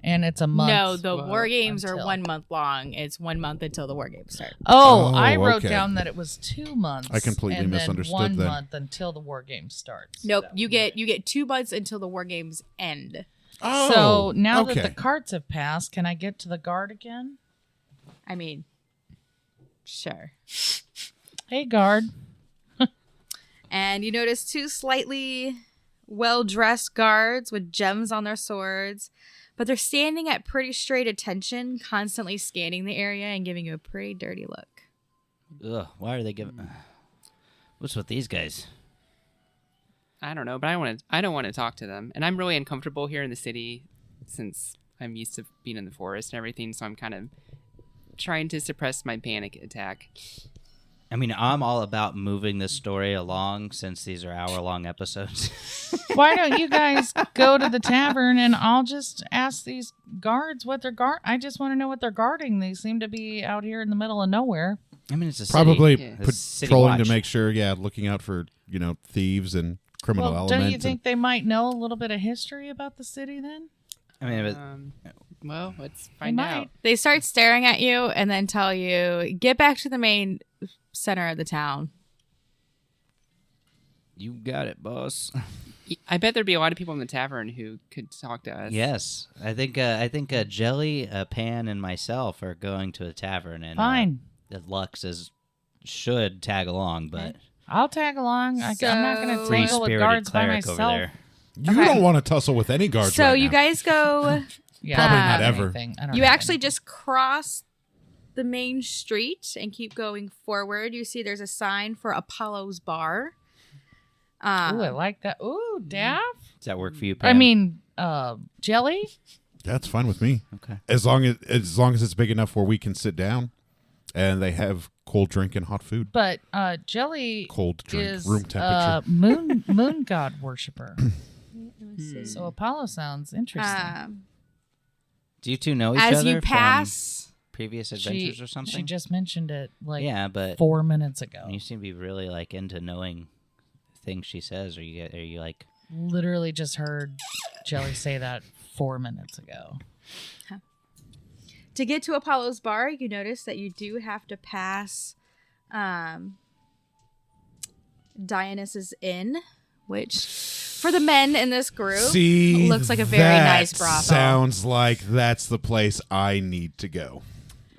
Speaker 5: And it's a month.
Speaker 2: No, the war games are
Speaker 5: until-
Speaker 2: 1 month long. It's 1 month until the war games start.
Speaker 5: Oh,
Speaker 3: Oh,
Speaker 5: I wrote
Speaker 3: okay.
Speaker 5: down that it was 2 months.
Speaker 3: I completely
Speaker 5: and
Speaker 3: misunderstood
Speaker 5: then 1
Speaker 3: then.
Speaker 5: month until the war game starts.
Speaker 2: Nope, you get 2 months until the war games end.
Speaker 3: Oh,
Speaker 5: So now
Speaker 3: okay.
Speaker 5: that the carts have passed, can I get to the guard again?
Speaker 2: I mean, sure.
Speaker 5: Hey, guard.
Speaker 2: And you notice 2 slightly well-dressed guards with gems on their swords, but they're standing at pretty straight attention, constantly scanning the area and giving you a pretty dirty look.
Speaker 4: Ugh, why are they giving... What's with these guys?
Speaker 1: I don't know, but I don't want to talk to them, and I'm really uncomfortable here in the city since I'm used to being in the forest and everything. So I'm kind of trying to suppress my panic attack.
Speaker 4: I mean, I'm all about moving this story along since these are hour-long episodes.
Speaker 5: Why don't you guys go to the tavern and I'll just ask these guards what they're I just want to know what they're guarding. They seem to be out here in the middle of nowhere.
Speaker 4: I mean, it's a
Speaker 3: Probably
Speaker 4: city.
Speaker 1: Yeah.
Speaker 4: It's city
Speaker 3: patrolling to
Speaker 4: watch.
Speaker 3: make sure, looking out for, thieves and criminal
Speaker 5: Well,
Speaker 3: elements.
Speaker 5: don't you
Speaker 3: and-
Speaker 5: think they might know a little bit of history about the city then?
Speaker 4: I mean,
Speaker 1: Well, let's
Speaker 5: They
Speaker 1: find
Speaker 5: might.
Speaker 1: out.
Speaker 2: They start staring at you and then tell you, get back to the main center of the town.
Speaker 4: you got it, boss.
Speaker 1: I bet there'd be a lot of people in the tavern who could talk to us.
Speaker 4: Yes, I think Jelly, Pan, and myself are going to a tavern, and
Speaker 5: Fine.
Speaker 4: Lux should tag along, but
Speaker 5: I'll tag along. I'm not going to
Speaker 2: So-
Speaker 4: free
Speaker 5: tangle with
Speaker 4: spirited
Speaker 5: guards by
Speaker 4: cleric over
Speaker 5: myself.
Speaker 4: there.
Speaker 3: You
Speaker 2: Okay.
Speaker 3: don't want to tussle with any guards
Speaker 2: So
Speaker 3: right
Speaker 2: you
Speaker 3: now.
Speaker 2: guys go,
Speaker 5: Yeah,
Speaker 3: Probably
Speaker 5: I don't
Speaker 3: not
Speaker 5: have
Speaker 3: ever.
Speaker 5: anything. I don't
Speaker 2: you
Speaker 5: have
Speaker 2: actually
Speaker 5: anything.
Speaker 2: just cross the main street and keep going forward. You see there's a sign for Apollo's Bar.
Speaker 5: Ooh, I like that. Ooh, Daff.
Speaker 4: Does that work for you, Pan?
Speaker 5: I mean, Jelly.
Speaker 3: That's fine with me.
Speaker 4: okay.
Speaker 3: As long as it's big enough where we can sit down, and they have cold drink and hot food.
Speaker 5: But Jelly
Speaker 3: Cold drink,
Speaker 5: is
Speaker 3: room temperature.
Speaker 5: moon god worshiper.
Speaker 6: Let me see.
Speaker 5: So Apollo sounds interesting.
Speaker 4: Do you two know each
Speaker 6: As
Speaker 4: other
Speaker 6: you
Speaker 4: from
Speaker 6: pass,
Speaker 4: previous adventures or something?
Speaker 5: She just mentioned it like
Speaker 4: yeah, but
Speaker 5: 4 minutes ago.
Speaker 4: you seem to be really like into knowing things she says. Are you like?
Speaker 5: Literally just heard Jelly say that 4 minutes ago.
Speaker 6: to get to Apollo's bar, you notice that you do have to pass Dionysus Inn, which for the men in this group looks like a very nice brothel.
Speaker 3: Sounds like that's the place I need to go.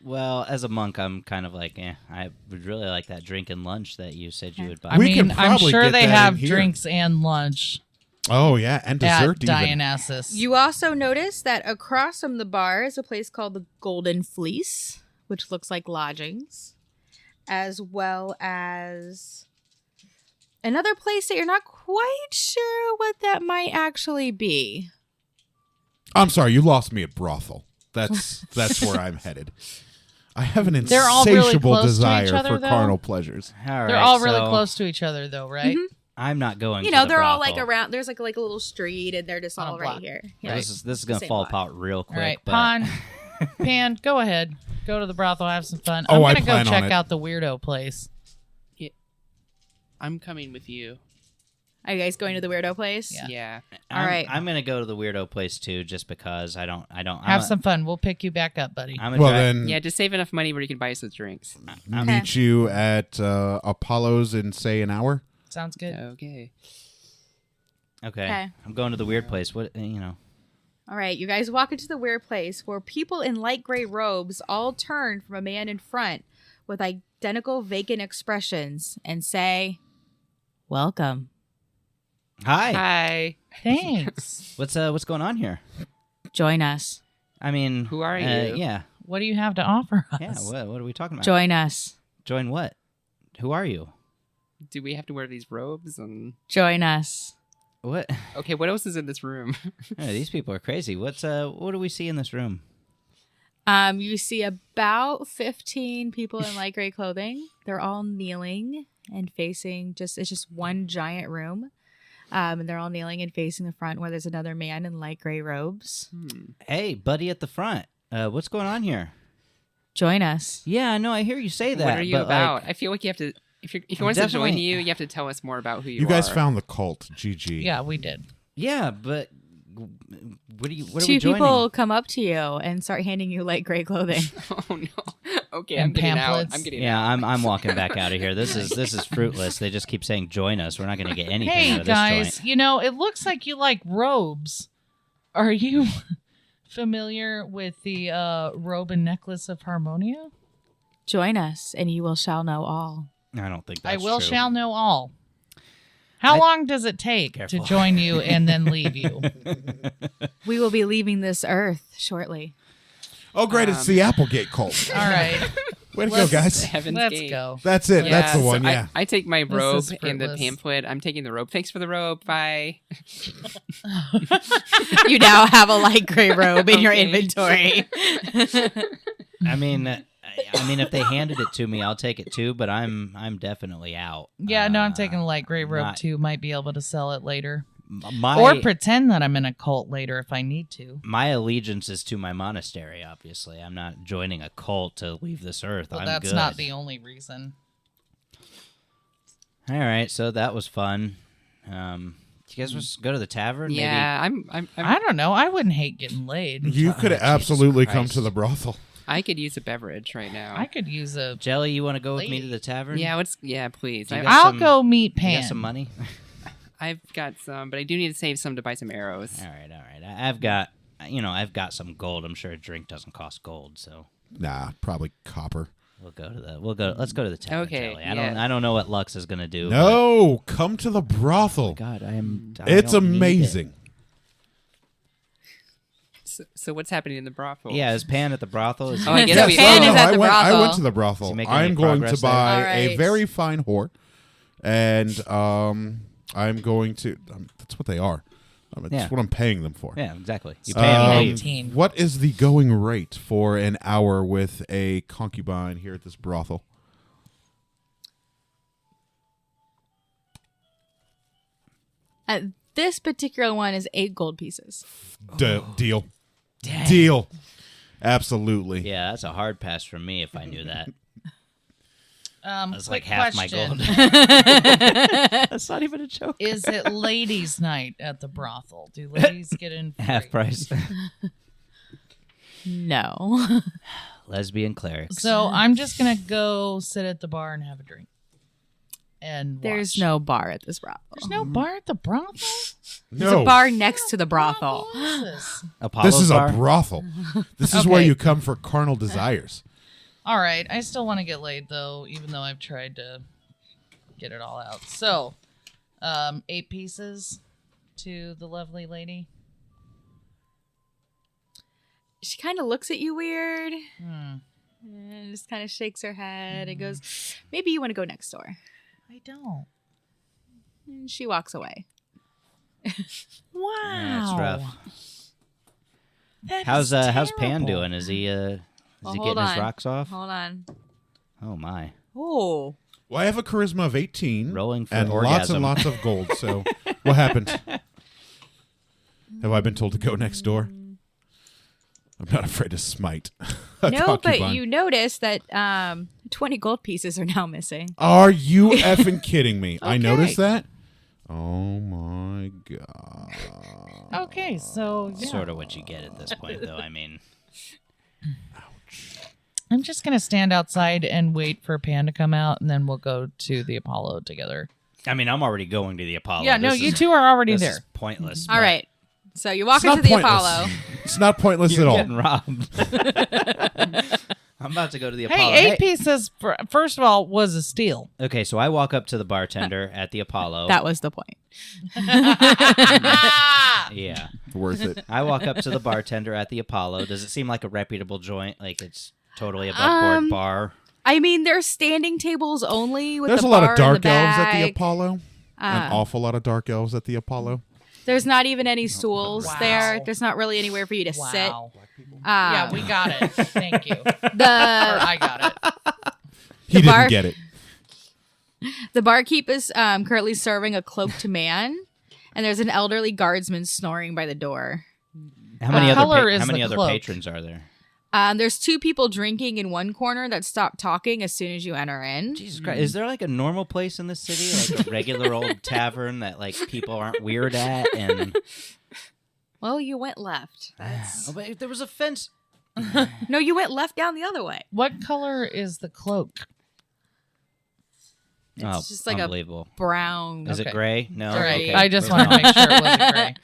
Speaker 4: Well, as a monk, I'm kind of like, I would really like that drink and lunch that you said you would buy.
Speaker 5: I
Speaker 3: We can
Speaker 5: mean, I'm
Speaker 3: probably
Speaker 5: sure
Speaker 3: get
Speaker 5: they
Speaker 3: that
Speaker 5: have
Speaker 3: in here.
Speaker 5: drinks and lunch
Speaker 3: Oh yeah, and
Speaker 5: at
Speaker 3: dessert even.
Speaker 5: Dionysus.
Speaker 6: You also notice that across from the bar is a place called the Golden Fleece, which looks like lodgings, as well as another place that you're not quite sure what that might actually be.
Speaker 3: I'm sorry, you lost me at brothel. That's where I'm headed. I have an
Speaker 5: They're all really
Speaker 3: insatiable
Speaker 5: close to each
Speaker 3: desire
Speaker 5: other,
Speaker 3: for
Speaker 5: though?
Speaker 3: carnal pleasures.
Speaker 4: All right,
Speaker 5: They're all really
Speaker 4: so
Speaker 5: close to each other, though, right?
Speaker 6: Mhm.
Speaker 4: I'm not going.
Speaker 6: You
Speaker 4: to
Speaker 6: know,
Speaker 4: the
Speaker 6: they're all like
Speaker 4: brothel.
Speaker 6: around. There's like a little street, and they're just
Speaker 5: On a
Speaker 6: all right
Speaker 5: block.
Speaker 6: here.
Speaker 4: Well,
Speaker 6: Yeah.
Speaker 4: This is
Speaker 6: The
Speaker 4: gonna
Speaker 6: same
Speaker 4: fall
Speaker 6: block.
Speaker 4: apart real quick.
Speaker 5: All right,
Speaker 4: but
Speaker 5: Pan, go ahead. Go to the brothel, have some fun.
Speaker 3: Oh, I
Speaker 5: I'm going to go
Speaker 3: plan on
Speaker 5: check
Speaker 3: it.
Speaker 5: out the weirdo place.
Speaker 1: I'm coming with you.
Speaker 6: Are you guys going to the weirdo place?
Speaker 5: Yeah.
Speaker 1: Yeah.
Speaker 6: All right.
Speaker 4: I'm gonna go to the weirdo place too, just because I don't.
Speaker 5: Have some fun. We'll pick you back up, buddy.
Speaker 4: I'm
Speaker 3: Well
Speaker 4: try,
Speaker 3: then,
Speaker 1: Yeah, just save enough money where you can buy us those drinks.
Speaker 3: meet you at Apollo's in say an hour.
Speaker 5: Sounds good.
Speaker 1: Okay.
Speaker 4: Okay.
Speaker 6: Okay.
Speaker 4: I'm going to the weird place. What you know?
Speaker 6: All right, you guys walk into the weird place where people in light gray robes all turn from a man in front with identical vacant expressions and say, "Welcome."
Speaker 4: Hi.
Speaker 1: Hi.
Speaker 5: Thanks.
Speaker 4: What's going on here?
Speaker 6: Join us.
Speaker 4: I mean,
Speaker 1: Who are you?
Speaker 4: Yeah.
Speaker 5: What do you have to offer us?
Speaker 4: Yeah. What are we talking about?
Speaker 6: Join us.
Speaker 4: Join what? Who are you?
Speaker 1: Do we have to wear these robes? And
Speaker 6: Join us.
Speaker 4: What?
Speaker 1: okay, what else is in this room?
Speaker 4: Hey, these people are crazy. What do we see in this room?
Speaker 6: You see about 15 people in light gray clothing. They're all kneeling and facing it's just one giant room. And they're all kneeling and facing the front where there's another man in light gray robes.
Speaker 4: Hey, buddy at the front. What's going on here?
Speaker 6: Join us.
Speaker 4: Yeah, no, I hear you say that.
Speaker 1: What are you
Speaker 4: but,
Speaker 1: about?
Speaker 4: like,
Speaker 1: I feel like you have to. If you want us to join
Speaker 4: Definitely.
Speaker 1: you, you have to tell us more about who you are.
Speaker 3: You guys found the cult. GG.
Speaker 5: Yeah, we did.
Speaker 4: yeah, but what are we
Speaker 6: Two
Speaker 4: joining?
Speaker 6: people come up to you and start handing you light gray clothing.
Speaker 1: Oh no. Okay,
Speaker 5: And
Speaker 1: I'm getting
Speaker 5: pamphlets.
Speaker 1: out. I'm getting
Speaker 4: Yeah,
Speaker 1: out.
Speaker 4: I'm walking back out of here. This is fruitless. They just keep saying join us. We're not going to get anything out
Speaker 5: Hey,
Speaker 4: of this
Speaker 5: guys,
Speaker 4: joint.
Speaker 5: you know, it looks like you like robes. Are you familiar with the robe and necklace of Harmonia?
Speaker 6: Join us, and you will shall know all.
Speaker 4: I don't think that's
Speaker 5: I will
Speaker 4: true.
Speaker 5: shall know all. How long does it take
Speaker 4: Careful.
Speaker 5: to join you and then leave you?
Speaker 6: We will be leaving this earth shortly.
Speaker 3: Oh, great! It's the Applegate cult.
Speaker 5: All right,
Speaker 3: Way to go,
Speaker 5: Let's-
Speaker 3: guys.
Speaker 1: Heaven's
Speaker 5: let's
Speaker 1: Gate.
Speaker 5: go.
Speaker 3: That's it. That's the
Speaker 1: so
Speaker 3: one. Yeah.
Speaker 1: I take my
Speaker 5: This
Speaker 1: robe
Speaker 5: is
Speaker 1: and the
Speaker 5: fruitless.
Speaker 1: pamphlet. I'm taking the robe. Thanks for the robe. Bye.
Speaker 6: You now have a light gray robe in your
Speaker 1: Okay.
Speaker 6: inventory.
Speaker 4: I mean, if they handed it to me, I'll take it too. But I'm definitely out.
Speaker 5: Yeah, no, I'm taking a light gray robe
Speaker 4: not-
Speaker 5: too. Might be able to sell it later.
Speaker 4: My
Speaker 5: Or pretend that I'm in a cult later if I need to.
Speaker 4: my allegiance is to my monastery. Obviously, I'm not joining a cult to leave this earth.
Speaker 5: But
Speaker 4: I'm
Speaker 5: that's
Speaker 4: good.
Speaker 5: not the only reason.
Speaker 4: All right, so that was fun. You guys want to go to the tavern?
Speaker 1: Yeah, I'm
Speaker 5: I don't know. I wouldn't hate getting laid.
Speaker 3: You could
Speaker 4: Jesus
Speaker 3: absolutely come
Speaker 4: Christ.
Speaker 3: to the brothel.
Speaker 1: I could use a beverage right now.
Speaker 5: I could use a.
Speaker 4: Maybe Jelly, you want to go with me to
Speaker 5: Lady.
Speaker 4: the tavern?
Speaker 1: Yeah, please.
Speaker 4: Do you
Speaker 1: I've,
Speaker 4: got
Speaker 5: I'll
Speaker 4: some-
Speaker 5: go meet
Speaker 4: You
Speaker 5: Pan.
Speaker 4: got some money?
Speaker 1: I've got some, but I do need to save some to buy some arrows.
Speaker 4: All right. I've got some gold. I'm sure a drink doesn't cost gold, so
Speaker 3: Nah, probably copper.
Speaker 4: let's go to the tavern.
Speaker 1: Okay,
Speaker 4: Jelly.
Speaker 1: yeah.
Speaker 4: I don't know what Lux is gonna do.
Speaker 3: No, come to the brothel.
Speaker 4: but- God, I
Speaker 3: It's
Speaker 4: don't need it.
Speaker 3: amazing.
Speaker 1: So what's happening in the brothel?
Speaker 4: Yeah, is Pan at the brothel? Is
Speaker 1: Oh, I guess
Speaker 6: So
Speaker 1: we.
Speaker 6: Pan is
Speaker 3: no,
Speaker 6: at
Speaker 3: I
Speaker 6: the
Speaker 3: went, I
Speaker 6: brothel.
Speaker 3: went to the
Speaker 4: Is
Speaker 3: brothel.
Speaker 4: he making any
Speaker 3: I'm going to
Speaker 4: progress there?
Speaker 3: buy
Speaker 6: All
Speaker 3: a
Speaker 6: right.
Speaker 3: very fine whore, and I'm going to. That's what they are. It's
Speaker 4: Yeah.
Speaker 3: what I'm paying them for.
Speaker 4: Yeah, exactly. You pay him to leave.
Speaker 5: 19.
Speaker 3: What is the going rate for an hour with a concubine here at this brothel?
Speaker 6: This particular one is 8 gold pieces.
Speaker 3: Deal. Deal. Absolutely.
Speaker 4: Yeah, that's a hard pass for me if I knew that. That's like
Speaker 5: quick
Speaker 4: half
Speaker 5: question.
Speaker 4: my gold. That's not even a joke.
Speaker 5: Is it ladies' night at the brothel? Do ladies get in free?
Speaker 4: Half price.
Speaker 6: No.
Speaker 4: Lesbian clerics.
Speaker 5: So I'm just gonna go sit at the bar and have a drink. And
Speaker 6: There's
Speaker 5: watch.
Speaker 6: no bar at this brothel.
Speaker 5: There's no bar at the brothel.
Speaker 6: There's
Speaker 3: No.
Speaker 6: a bar next to the brothel.
Speaker 5: What is this?
Speaker 4: Apollo's
Speaker 3: This is
Speaker 4: bar?
Speaker 3: a brothel. This is where
Speaker 5: Okay.
Speaker 3: you come for carnal desires.
Speaker 5: All right, I still want to get laid though, even though I've tried to get it all out. So, 8 pieces to the lovely lady.
Speaker 6: She kind of looks at you weird
Speaker 5: Hmm.
Speaker 6: and just kind of shakes her head and goes, maybe you want to go next door.
Speaker 5: I don't.
Speaker 6: And she walks away.
Speaker 5: Wow.
Speaker 4: Yeah, that's rough.
Speaker 5: That
Speaker 4: How's
Speaker 5: is
Speaker 4: how's Pan
Speaker 5: terrible.
Speaker 4: doing? Is he
Speaker 6: Well,
Speaker 4: getting
Speaker 6: hold
Speaker 4: his
Speaker 6: on.
Speaker 4: rocks off?
Speaker 6: Hold on.
Speaker 4: Oh my.
Speaker 6: Oh.
Speaker 3: Well, I have a charisma of 18.
Speaker 4: Rolling for
Speaker 3: and
Speaker 4: orgasm.
Speaker 3: lots of gold. So what happened? Have I been told to go next door? I'm not afraid to smite. a
Speaker 6: No, but
Speaker 3: concubine.
Speaker 6: you notice that 20 gold pieces are now missing.
Speaker 3: Are you effing kidding me? I
Speaker 6: Okay.
Speaker 3: noticed that. Oh my god.
Speaker 5: Okay, so yeah.
Speaker 4: Sort of what you get at this point, though. I mean,
Speaker 5: I'm just gonna stand outside and wait for Pan to come out, and then we'll go to the Apollo together.
Speaker 4: I'm already going to the Apollo.
Speaker 5: Yeah, no,
Speaker 4: This
Speaker 5: you
Speaker 4: is-
Speaker 5: two are already
Speaker 4: this
Speaker 5: there.
Speaker 4: is pointless.
Speaker 6: All right. So you walk
Speaker 3: It's not
Speaker 6: into the
Speaker 3: pointless.
Speaker 6: Apollo.
Speaker 3: It's not pointless
Speaker 4: You're
Speaker 3: at all.
Speaker 4: getting robbed. I'm about to go to the Apollo.
Speaker 5: Hey, 8 pieces, first of all, was a steal.
Speaker 4: Okay, so I walk up to the bartender at the Apollo.
Speaker 6: That was the point.
Speaker 4: Yeah.
Speaker 3: Worth it.
Speaker 4: I walk up to the bartender at the Apollo. Does it seem like a reputable joint? Like it's totally above board bar?
Speaker 6: I mean, there's standing tables only with
Speaker 3: There's
Speaker 6: the
Speaker 3: a lot
Speaker 6: bar
Speaker 3: of
Speaker 6: in
Speaker 3: dark
Speaker 6: the
Speaker 3: elves at the
Speaker 6: back.
Speaker 3: Apollo. An awful lot of dark elves at the Apollo.
Speaker 6: There's not even any stools
Speaker 5: Wow.
Speaker 6: there. There's not really anywhere for you to sit.
Speaker 5: Wow. Yeah, we got it. Thank you. Or
Speaker 6: The
Speaker 5: I got it.
Speaker 3: He
Speaker 6: The
Speaker 3: didn't
Speaker 6: bar-
Speaker 3: get it.
Speaker 6: the barkeep is currently serving a cloaked man, and there's an elderly guardsman snoring by the door.
Speaker 4: How many
Speaker 5: color
Speaker 4: other
Speaker 5: is
Speaker 4: how many
Speaker 5: the
Speaker 4: other
Speaker 5: cloak?
Speaker 4: patrons are there?
Speaker 6: There's 2 people drinking in one corner that stop talking as soon as you enter in.
Speaker 4: Jesus Christ! Is there like a normal place in the city, like a regular old tavern that like people aren't weird at? And
Speaker 6: Well, you went left. That's...
Speaker 4: oh, but there was a fence.
Speaker 6: No, you went left down the other way.
Speaker 5: What color is the cloak?
Speaker 6: It's just like a
Speaker 4: unbelievable.
Speaker 6: brown.
Speaker 4: Is
Speaker 5: Okay.
Speaker 4: it gray? No.
Speaker 6: Gray.
Speaker 4: Okay.
Speaker 5: I just
Speaker 4: moving
Speaker 5: wanted to
Speaker 4: on.
Speaker 5: make sure it wasn't gray.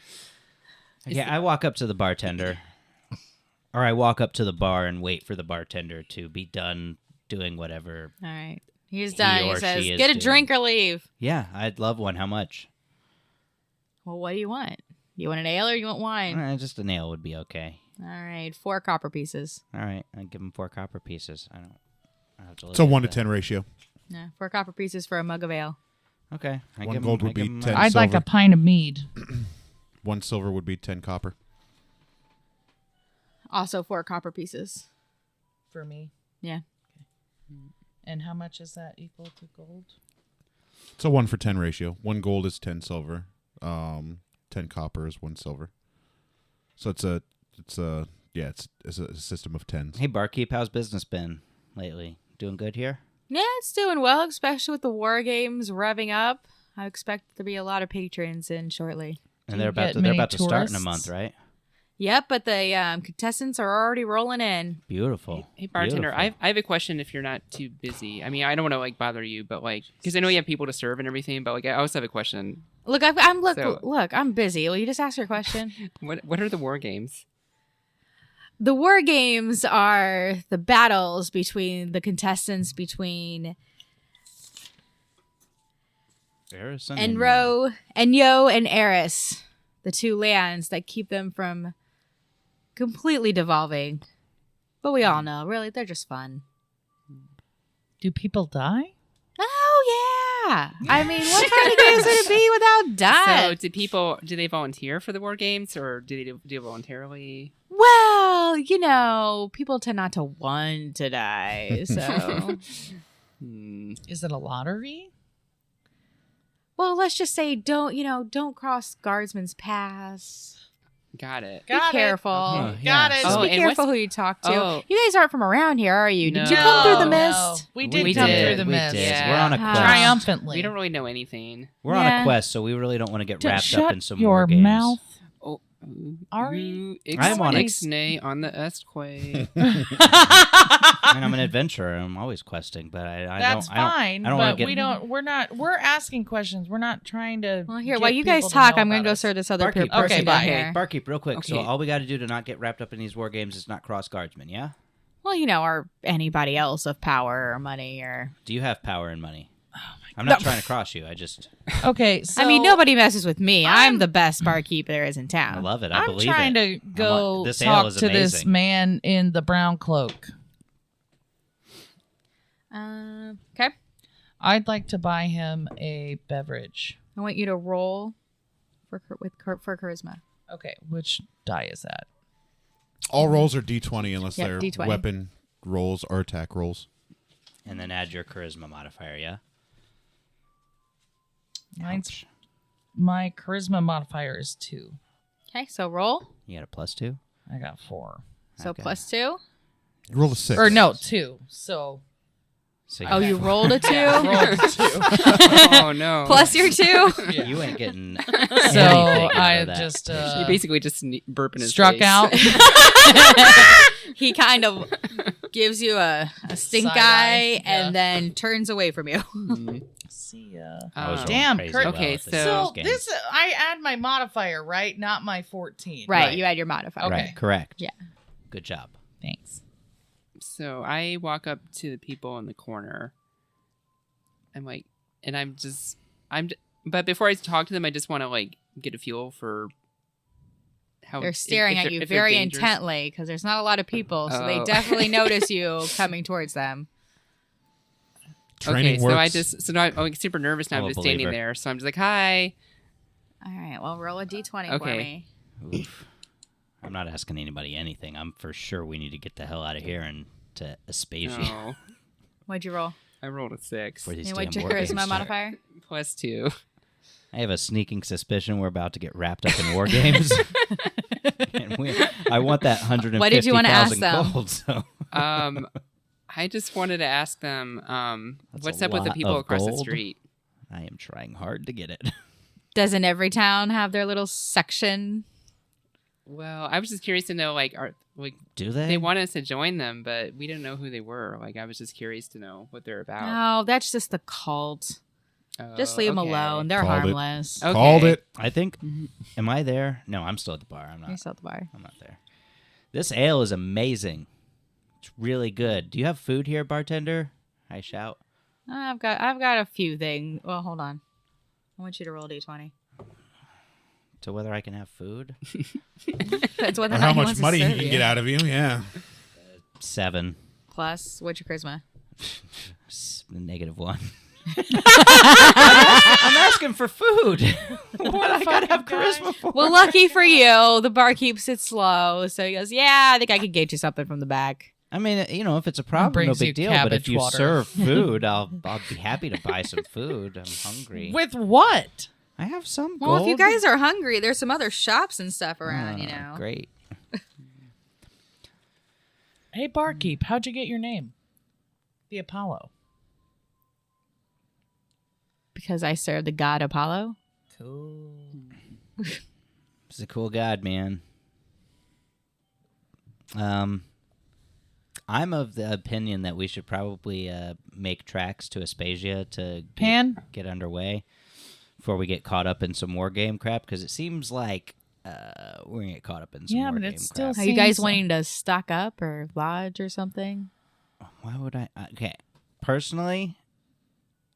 Speaker 4: Okay, I walk up to the bartender, or I walk up to the bar and wait for the bartender to be done doing whatever.
Speaker 6: All right. He's
Speaker 4: He
Speaker 6: done. He
Speaker 4: or
Speaker 6: says,
Speaker 4: she is
Speaker 6: get a
Speaker 4: doing.
Speaker 6: drink or leave.
Speaker 4: Yeah, I'd love one. How much?
Speaker 6: Well, what do you want? You want an ale or you want wine?
Speaker 4: Just a nail would be okay.
Speaker 6: All right. 4 copper pieces.
Speaker 4: All right, I'd give him 4 copper pieces. I have to look
Speaker 3: It's a
Speaker 4: at
Speaker 3: 1 to
Speaker 4: that.
Speaker 3: 10 ratio.
Speaker 6: Yeah, 4 copper pieces for a mug of ale.
Speaker 4: Okay. I
Speaker 3: 1
Speaker 4: give
Speaker 3: gold
Speaker 4: him,
Speaker 3: would
Speaker 4: I give
Speaker 3: be
Speaker 4: him
Speaker 3: 10.
Speaker 5: I'd like
Speaker 3: silver.
Speaker 5: a pint of mead.
Speaker 3: 1 silver would be 10 copper.
Speaker 6: Also 4 copper pieces.
Speaker 5: For me.
Speaker 6: Yeah.
Speaker 5: And how much is that equal to gold?
Speaker 3: It's a 1 for 10 ratio. 1 gold is 10 silver. 10 copper is 1 silver. So it's a system of 10s.
Speaker 4: Hey, barkeep, how's business been lately? Doing good here?
Speaker 6: Yeah, it's doing well, especially with the war games revving up. I expect there to be a lot of patrons in shortly.
Speaker 4: And
Speaker 5: Do
Speaker 4: they're
Speaker 5: you
Speaker 4: about
Speaker 5: get
Speaker 4: to
Speaker 5: many
Speaker 4: start in a
Speaker 5: tourists?
Speaker 4: month, right?
Speaker 6: Yep, but the contestants are already rolling in.
Speaker 4: Beautiful.
Speaker 1: Hey, bartender,
Speaker 4: Beautiful.
Speaker 1: I have a question if you're not too busy. I mean, I don't want to like bother you, but like, because I know you have people to serve and everything, but like, I also have a question.
Speaker 6: Look, look, I'm busy. Will you just ask your question?
Speaker 1: What are the war games?
Speaker 6: The war games are the battles between the contestants between
Speaker 4: Harrison
Speaker 6: Enyo and Eris, the 2 lands that keep them from completely devolving. But we all know, really, they're just fun.
Speaker 5: Do people die?
Speaker 6: Oh, yeah. I mean, what kind of games would it be without
Speaker 1: So
Speaker 6: death?
Speaker 1: do they volunteer for the war games or do they do it voluntarily?
Speaker 6: Well, you know, people tend not to want to die, so...
Speaker 1: Hmm.
Speaker 5: Is it a lottery?
Speaker 6: Well, let's just say don't cross Guardsman's Pass.
Speaker 1: Got it.
Speaker 6: Be careful.
Speaker 4: Okay.
Speaker 5: Got
Speaker 4: Yeah,
Speaker 5: it.
Speaker 6: Just
Speaker 1: Oh,
Speaker 6: be
Speaker 1: and
Speaker 6: careful
Speaker 1: what's-
Speaker 6: who you talk to.
Speaker 1: Oh.
Speaker 6: You guys aren't from around here, are you? Did you
Speaker 1: No.
Speaker 6: come through the
Speaker 5: No.
Speaker 6: mist?
Speaker 5: We did
Speaker 1: We
Speaker 5: come
Speaker 1: did.
Speaker 5: through the
Speaker 4: We
Speaker 5: mist.
Speaker 4: did.
Speaker 1: Yeah.
Speaker 4: We're on a quest.
Speaker 5: Triumphantly.
Speaker 1: We don't really know anything.
Speaker 4: We're on
Speaker 6: Yeah.
Speaker 4: a quest, so we really don't want to get
Speaker 5: Just
Speaker 4: wrapped
Speaker 5: shut
Speaker 4: up in some
Speaker 5: your
Speaker 4: more games.
Speaker 5: mouth.
Speaker 1: Oh,
Speaker 5: Ari?
Speaker 4: I'm on it.
Speaker 1: Ixnay on the Estquay.
Speaker 4: And I'm an adventurer. I'm always questing, but I
Speaker 5: That's
Speaker 4: don't. I don't,
Speaker 5: fine,
Speaker 4: I don't wanna
Speaker 5: but
Speaker 4: get-
Speaker 5: we don't. We're not. We're asking questions. We're not trying to.
Speaker 6: Well, here,
Speaker 5: get
Speaker 6: while you guys
Speaker 5: people to
Speaker 6: talk,
Speaker 5: know
Speaker 6: I'm going to
Speaker 5: about
Speaker 6: go
Speaker 5: us.
Speaker 6: serve this other
Speaker 4: Barkeep,
Speaker 6: person
Speaker 5: okay,
Speaker 6: down
Speaker 5: bye.
Speaker 6: here.
Speaker 4: Barkeep, real quick. So
Speaker 1: Okay.
Speaker 4: all we got to do to not get wrapped up in these war games is not cross guardsmen. Yeah.
Speaker 6: Well, or anybody else of power or money or.
Speaker 4: Do you have power and money?
Speaker 5: Oh
Speaker 4: I'm not trying to cross you. I just
Speaker 5: Okay, so
Speaker 6: I mean, nobody messes with me. I'm
Speaker 5: I'm-
Speaker 6: the best barkeep there is in
Speaker 4: I
Speaker 6: town.
Speaker 4: love it. I
Speaker 5: I'm
Speaker 4: believe
Speaker 5: trying
Speaker 4: it.
Speaker 5: to go
Speaker 4: this ale
Speaker 5: talk
Speaker 4: is
Speaker 5: to this
Speaker 4: amazing.
Speaker 5: man in the brown cloak.
Speaker 6: Okay.
Speaker 5: I'd like to buy him a beverage.
Speaker 6: I want you to roll for charisma.
Speaker 5: Okay, which die is that?
Speaker 3: All rolls are D20 unless
Speaker 6: Yep,
Speaker 3: they're
Speaker 6: D20.
Speaker 3: weapon rolls or attack rolls.
Speaker 4: And then add your charisma modifier. Yeah.
Speaker 5: Mine's
Speaker 4: Ouch.
Speaker 5: my charisma modifier is 2.
Speaker 6: Okay, so roll.
Speaker 4: You got a +2.
Speaker 5: I got 4.
Speaker 6: So
Speaker 4: Okay.
Speaker 6: +2.
Speaker 3: Roll a 6.
Speaker 5: Or no, 2. So
Speaker 4: So
Speaker 6: Oh, you rolled a 2?
Speaker 5: rolled 2.
Speaker 1: Oh no.
Speaker 6: Plus your 2?
Speaker 4: You ain't getting.
Speaker 5: So
Speaker 4: anything out
Speaker 5: I
Speaker 4: of that.
Speaker 5: just
Speaker 1: He basically just burp in his
Speaker 5: struck
Speaker 1: face.
Speaker 5: out.
Speaker 6: He kind of gives you a stink
Speaker 5: Side
Speaker 6: eye
Speaker 5: eye, yeah.
Speaker 6: and then turns away from you.
Speaker 5: See ya.
Speaker 4: I was rolling
Speaker 5: Damn,
Speaker 4: crazy
Speaker 5: Kurt-
Speaker 4: well
Speaker 1: Okay,
Speaker 4: at this
Speaker 5: So
Speaker 4: game.
Speaker 5: this I add my modifier, right? Not my 14.
Speaker 6: Right, you add your modifier.
Speaker 5: Okay.
Speaker 4: Right. Correct.
Speaker 6: Yeah.
Speaker 4: Good job.
Speaker 5: Thanks.
Speaker 1: So I walk up to the people in the corner. I'm like, and but before I talk to them, I just want to like get a feel for how
Speaker 6: They're staring
Speaker 1: if
Speaker 6: at
Speaker 1: they're-
Speaker 6: you
Speaker 1: if they're
Speaker 6: very
Speaker 1: dangerous.
Speaker 6: intently because there's not a lot of people, so they
Speaker 1: Oh.
Speaker 6: definitely notice you coming towards them.
Speaker 3: Training
Speaker 1: Okay,
Speaker 3: works.
Speaker 1: so now I'm like, super nervous now.
Speaker 4: I'm
Speaker 1: I'm
Speaker 4: a
Speaker 1: just standing
Speaker 4: believer.
Speaker 1: there, so I'm just like, hi.
Speaker 6: All right, well, roll a d20 for
Speaker 1: Okay.
Speaker 6: me.
Speaker 4: Oof. I'm not asking anybody anything. I'm for sure we need to get the hell out of here and to Aspasia
Speaker 1: No,
Speaker 6: What'd you roll?
Speaker 1: I rolled a 6
Speaker 4: for these
Speaker 6: And
Speaker 4: damn
Speaker 6: what's your
Speaker 4: war games
Speaker 6: charisma
Speaker 4: start.
Speaker 6: modifier?
Speaker 1: +2.
Speaker 4: I have a sneaking suspicion we're about to get wrapped up in war games. And I want that 150,000
Speaker 6: What did you wanna ask them?
Speaker 4: gold. So.
Speaker 1: I just wanted to ask them,
Speaker 4: That's
Speaker 1: what's
Speaker 4: a
Speaker 1: up with the
Speaker 4: lot
Speaker 1: people
Speaker 4: of
Speaker 1: across the
Speaker 4: gold.
Speaker 1: street?
Speaker 4: I am trying hard to get it.
Speaker 6: Doesn't every town have their little section?
Speaker 1: Well, I was just curious to know,
Speaker 4: Do they?
Speaker 1: they wanted us to join them, but we didn't know who they were. Like, I was just curious to know what they're about.
Speaker 6: No, that's just the cult. Just leave them
Speaker 1: okay.
Speaker 6: alone. They're
Speaker 3: Called it.
Speaker 6: harmless.
Speaker 1: Okay.
Speaker 3: Called it.
Speaker 4: I think. Am I there? No, I'm still at the bar. I'm
Speaker 6: You're
Speaker 4: not.
Speaker 6: still at the bar.
Speaker 4: I'm not there. This ale is amazing. It's really good. Do you have food here, bartender? I shout.
Speaker 6: I've got a few things. Well, hold on. I want you to roll a d20.
Speaker 4: To whether I can have food?
Speaker 6: That's what
Speaker 3: Or how much money he can get out of you. Yeah.
Speaker 4: 7.
Speaker 6: Plus, what's your charisma?
Speaker 4: -1. I'm asking for food. What I gotta have charisma for?
Speaker 6: Well, lucky for you, the bar keeps it slow. So he goes, yeah, I think I could get you something from the back.
Speaker 4: I mean, if it's a problem, no
Speaker 5: brings you
Speaker 4: big deal. But if
Speaker 5: cabbage
Speaker 4: you
Speaker 5: water.
Speaker 4: serve food, I'll be happy to buy some food. I'm hungry.
Speaker 5: With what?
Speaker 4: I have some
Speaker 6: Well,
Speaker 4: gold.
Speaker 6: if you guys are hungry, there's some other shops and stuff around,
Speaker 4: Great.
Speaker 5: Hey, barkeep, how'd you get your name? The Apollo.
Speaker 6: Because I serve the god Apollo.
Speaker 5: Cool.
Speaker 4: He's a cool god, man. I'm of the opinion that we should probably make tracks to Aspasia to get underway before we get caught up in some war game crap, because it seems like we're gonna get caught up in some war
Speaker 5: but
Speaker 4: game
Speaker 5: it's still
Speaker 4: crap.
Speaker 6: Are you guys
Speaker 5: Seems
Speaker 6: wanting to stock up or lodge or something?
Speaker 4: Why would I? Okay, personally,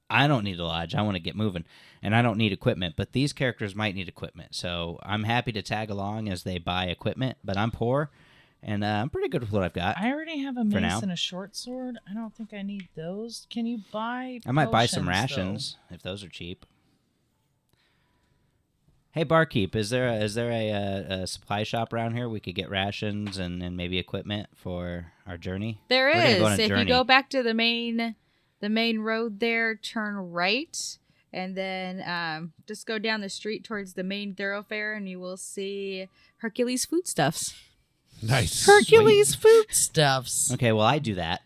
Speaker 4: I don't need a lodge. I want to get moving, and I don't need equipment. But these characters might need equipment, so I'm happy to tag along as they buy equipment. But I'm poor, and I'm pretty good with what I've got.
Speaker 5: I already have a
Speaker 4: For
Speaker 5: mace
Speaker 4: now.
Speaker 5: and a short sword. I don't think I need those. Can you buy
Speaker 4: I might buy some
Speaker 5: potions,
Speaker 4: rations if those are cheap. Hey, barkeep, is there a supply shop around here we could get rations and maybe equipment for our journey?
Speaker 6: There
Speaker 4: We're gonna
Speaker 6: is.
Speaker 4: go on a
Speaker 6: If
Speaker 4: journey.
Speaker 6: you go back to the main road there, turn right. And then just go down the street towards the main thoroughfare and you will see Hercules Foodstuffs.
Speaker 3: Nice.
Speaker 5: Hercules Foodstuffs.
Speaker 4: Okay, well I do that.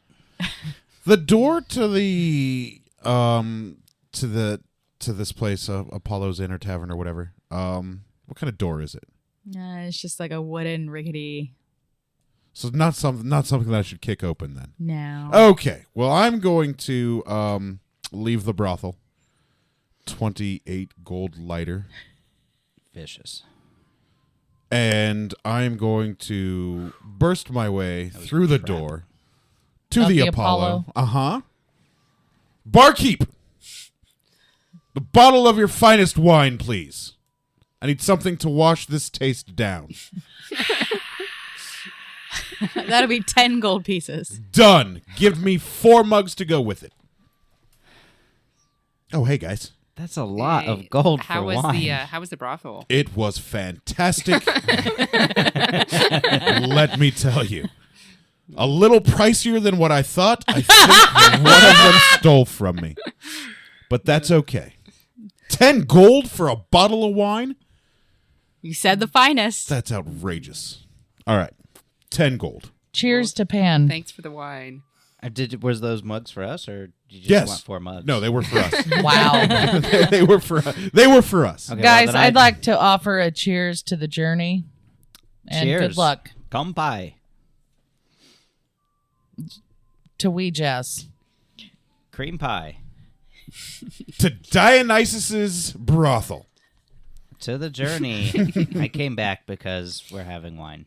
Speaker 3: The door to the to this place, Apollo's Inn or Tavern or whatever. What kind of door is it?
Speaker 6: It's just like a wooden rickety.
Speaker 3: So not something that I should kick open then.
Speaker 6: No.
Speaker 3: Okay. Well, I'm going to leave the brothel. 28 gold lighter.
Speaker 4: Vicious.
Speaker 3: And I'm going to burst my way through the door to
Speaker 5: Of
Speaker 3: the
Speaker 5: the
Speaker 3: Apollo. Uh-huh. Barkeep! The bottle of your finest wine, please. I need something to wash this taste down.
Speaker 6: That'll be 10 gold pieces.
Speaker 3: Done. Give me 4 mugs to go with it. Oh, hey, guys.
Speaker 4: That's a lot
Speaker 1: Hey,
Speaker 4: of gold
Speaker 1: how
Speaker 4: for
Speaker 1: was
Speaker 4: wine.
Speaker 1: how was the brothel?
Speaker 3: It was fantastic. Let me tell you. A little pricier than what I thought. I think one of them stole from me. But that's okay. 10 gold for a bottle of wine?
Speaker 6: You said the finest.
Speaker 3: That's outrageous. All right. 10 gold.
Speaker 5: Cheers to Pan.
Speaker 1: Thanks for the wine.
Speaker 4: Was those mugs for us, or did you just
Speaker 3: Yes.
Speaker 4: want 4 mugs?
Speaker 3: No, they were for us.
Speaker 5: Wow.
Speaker 3: they were for us.
Speaker 4: Okay,
Speaker 5: Guys,
Speaker 4: well, then
Speaker 5: I'd like to offer a cheers to the journey. And
Speaker 4: Cheers.
Speaker 5: good luck
Speaker 4: Kampai.
Speaker 5: to Wee Jess.
Speaker 4: Cream pie.
Speaker 3: To Dionysus's brothel.
Speaker 4: To the journey. I came back because we're having wine.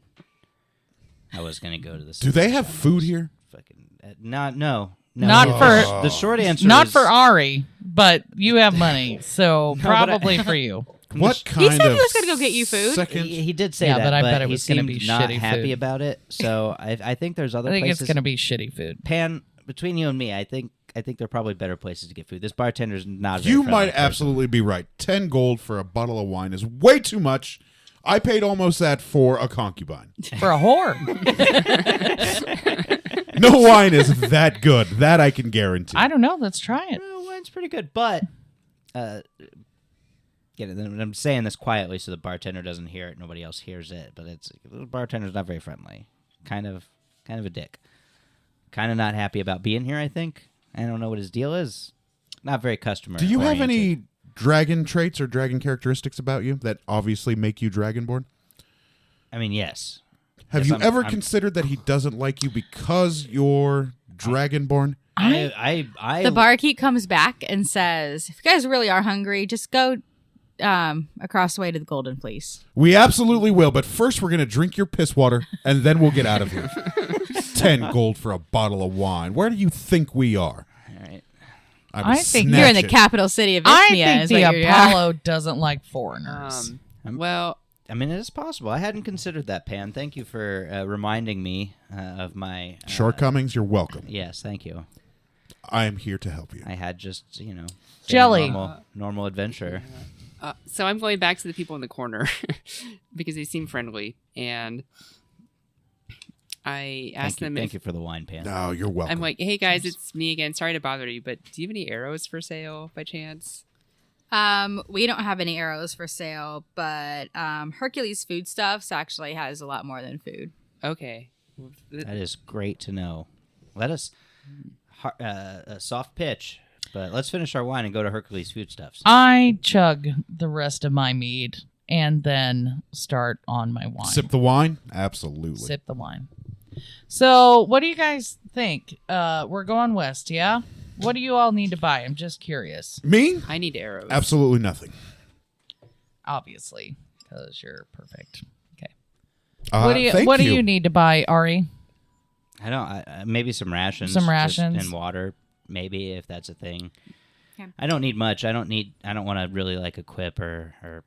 Speaker 4: I was going to go to the...
Speaker 3: Do they have food here?
Speaker 4: Fucking, no.
Speaker 5: Not
Speaker 3: for-
Speaker 4: The short answer
Speaker 5: Not
Speaker 4: is...
Speaker 5: for Ari, but you have money, so
Speaker 4: No, but
Speaker 5: probably for you.
Speaker 3: What kind
Speaker 6: He said he
Speaker 3: of
Speaker 6: was gonna go get you food.
Speaker 3: second?
Speaker 4: He did say
Speaker 5: Yeah,
Speaker 4: that,
Speaker 5: but I bet it
Speaker 4: he
Speaker 5: was gonna
Speaker 4: seemed
Speaker 5: be
Speaker 4: not
Speaker 5: shitty
Speaker 4: happy
Speaker 5: food.
Speaker 4: about it. So I think there's other
Speaker 5: I think
Speaker 4: places.
Speaker 5: it's going to be shitty food.
Speaker 4: Pan, between you and me, I think there are probably better places to get food. This bartender's not. A very
Speaker 3: You
Speaker 4: friendly
Speaker 3: might
Speaker 4: person.
Speaker 3: absolutely be right. 10 gold for a bottle of wine is way too much. I paid almost that for a concubine.
Speaker 5: For a whore.
Speaker 3: No wine is that good. That I can guarantee.
Speaker 5: I don't know. Let's try it.
Speaker 4: Well, wine's pretty good, but I'm saying this quietly so the bartender doesn't hear it. Nobody else hears it, but the bartender's not very friendly. Kind of a dick. Kind of not happy about being here. I think. I don't know what his deal is. Not very customer.
Speaker 3: Do you have
Speaker 4: oriented.
Speaker 3: any dragon traits or dragon characteristics about you that obviously make you dragonborn?
Speaker 4: I mean, yes.
Speaker 3: Have
Speaker 4: Yes,
Speaker 3: you
Speaker 4: I'm-
Speaker 3: ever
Speaker 4: I'm-
Speaker 3: considered that he doesn't like you because you're dragonborn?
Speaker 4: I
Speaker 6: The barkeep comes back and says, if you guys really are hungry, just go across the way to the Golden Fleece.
Speaker 3: We absolutely will, but first we're going to drink your piss water, and then we'll get out of here. 10 gold for a bottle of wine. Where do you think we are?
Speaker 4: All right.
Speaker 5: I think
Speaker 6: You're in the
Speaker 3: snatch it.
Speaker 6: capital city of
Speaker 5: I
Speaker 6: Isthmia.
Speaker 5: think
Speaker 6: is
Speaker 5: the
Speaker 6: what you are.
Speaker 5: Apollo doesn't like foreigners.
Speaker 1: Well,
Speaker 4: I mean, it is possible. I hadn't considered that, Pan. Thank you for reminding me of my
Speaker 3: Shortcomings, you're welcome.
Speaker 4: Yes, thank you.
Speaker 3: I am here to help you.
Speaker 4: I had just, been a
Speaker 5: Jelly.
Speaker 4: normal adventure.
Speaker 1: so I'm going back to the people in the corner because they seem friendly, and I asked them
Speaker 4: Thank
Speaker 1: if
Speaker 4: you for the wine, Pan.
Speaker 3: No, you're welcome.
Speaker 1: I'm like, hey guys, it's me again. Sorry to bother you, but do you have any arrows for sale by chance?
Speaker 6: We don't have any arrows for sale, but Hercules Foodstuffs actually has a lot more than food.
Speaker 1: Okay.
Speaker 4: That is great to know. Let us a soft pitch, but let's finish our wine and go to Hercules Foodstuffs.
Speaker 5: I chug the rest of my mead and then start on my wine.
Speaker 3: Sip the wine? Absolutely.
Speaker 5: Sip the wine. So, what do you guys think? We're going west, yeah? What do you all need to buy? I'm just curious.
Speaker 3: Me?
Speaker 1: I need arrows.
Speaker 3: Absolutely nothing.
Speaker 5: Obviously, because you're perfect. Okay.
Speaker 3: Thank
Speaker 5: What do you need to buy, Ari?
Speaker 4: I don't. Maybe some rations.
Speaker 5: Some
Speaker 4: just-
Speaker 5: rations.
Speaker 4: and water, maybe if that's a thing.
Speaker 6: Okay.
Speaker 4: I don't need much. I don't want to really equip or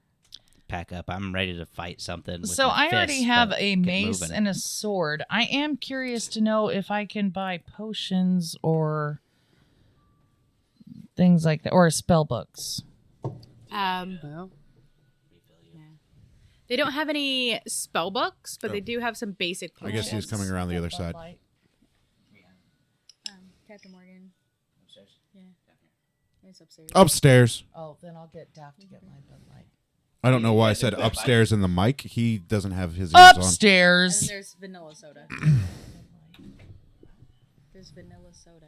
Speaker 4: pack up. I'm ready to fight something. With
Speaker 5: So
Speaker 4: my
Speaker 5: I already
Speaker 4: fists,
Speaker 5: have
Speaker 4: but
Speaker 5: a
Speaker 4: get
Speaker 5: mace
Speaker 4: moving.
Speaker 5: and a sword. I am curious to know if I can buy potions or things like that, or spell books.
Speaker 1: Well,
Speaker 6: They don't have any spell books, but
Speaker 3: Oh.
Speaker 6: they do have some basic
Speaker 3: I guess he's coming around the other side.
Speaker 6: Captain Morgan. It's upstairs.
Speaker 3: Upstairs.
Speaker 5: Oh, then I'll get Daft to get my Bud Light.
Speaker 3: I don't know why I said upstairs in the mic. He doesn't have his ears on.
Speaker 6: And
Speaker 5: Upstairs.
Speaker 6: then there's vanilla soda. There's vanilla soda.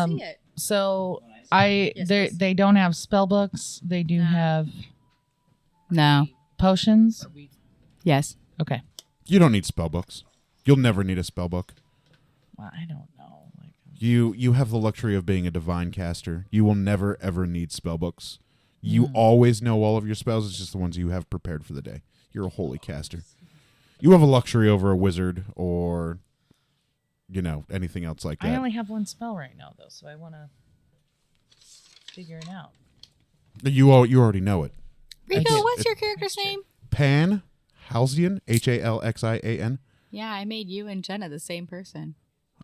Speaker 6: See it.
Speaker 5: So
Speaker 6: Yes, please.
Speaker 5: they don't have spell books. They do have
Speaker 2: No.
Speaker 5: potions.
Speaker 2: Yes.
Speaker 5: Okay.
Speaker 3: You don't need spell books. You'll never need a spell book.
Speaker 5: Well, I don't know. Like,
Speaker 3: You have the luxury of being a divine caster. You will never, ever need spell books. You always know all of your spells. It's just the ones you have prepared for the day. You're a holy caster. You have a luxury over a wizard or, anything else like that.
Speaker 5: I only have one spell right now, though, so I want to figure it out.
Speaker 3: You already know it.
Speaker 6: Rico, what's your character's name?
Speaker 3: Pan Halcyon, Halxian.
Speaker 6: Yeah, I made you and Jenna the same person.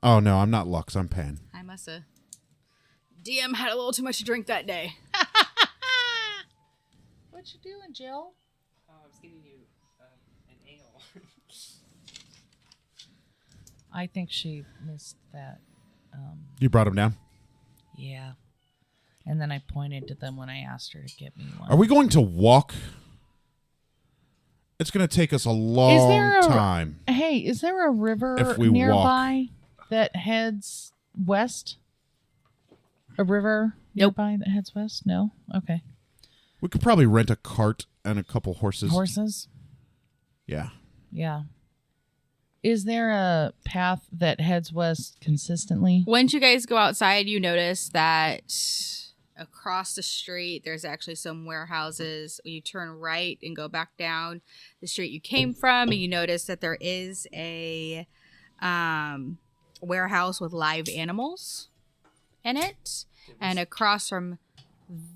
Speaker 3: Oh, no, I'm not Lux. I'm Pan.
Speaker 6: I must have. DM had a little too much to drink that day.
Speaker 5: What you doing, Jill?
Speaker 1: Oh, I was getting you an ale.
Speaker 5: I think she missed that.
Speaker 3: You brought him down.
Speaker 5: Yeah. And then I pointed to them when I asked her to get me one.
Speaker 3: Are we going to walk? It's going to take us a long time.
Speaker 5: Hey, is there a river
Speaker 3: If we
Speaker 5: nearby that heads west? A river nearby that heads west? No? Okay.
Speaker 3: We could probably rent a cart and a couple horses.
Speaker 5: Horses?
Speaker 3: Yeah.
Speaker 5: Yeah. Is there a path that heads west consistently?
Speaker 6: Once you guys go outside, you notice that across the street, there's actually some warehouses. You turn right and go back down the street you came from, and you notice that there is a warehouse with live animals in it. And across from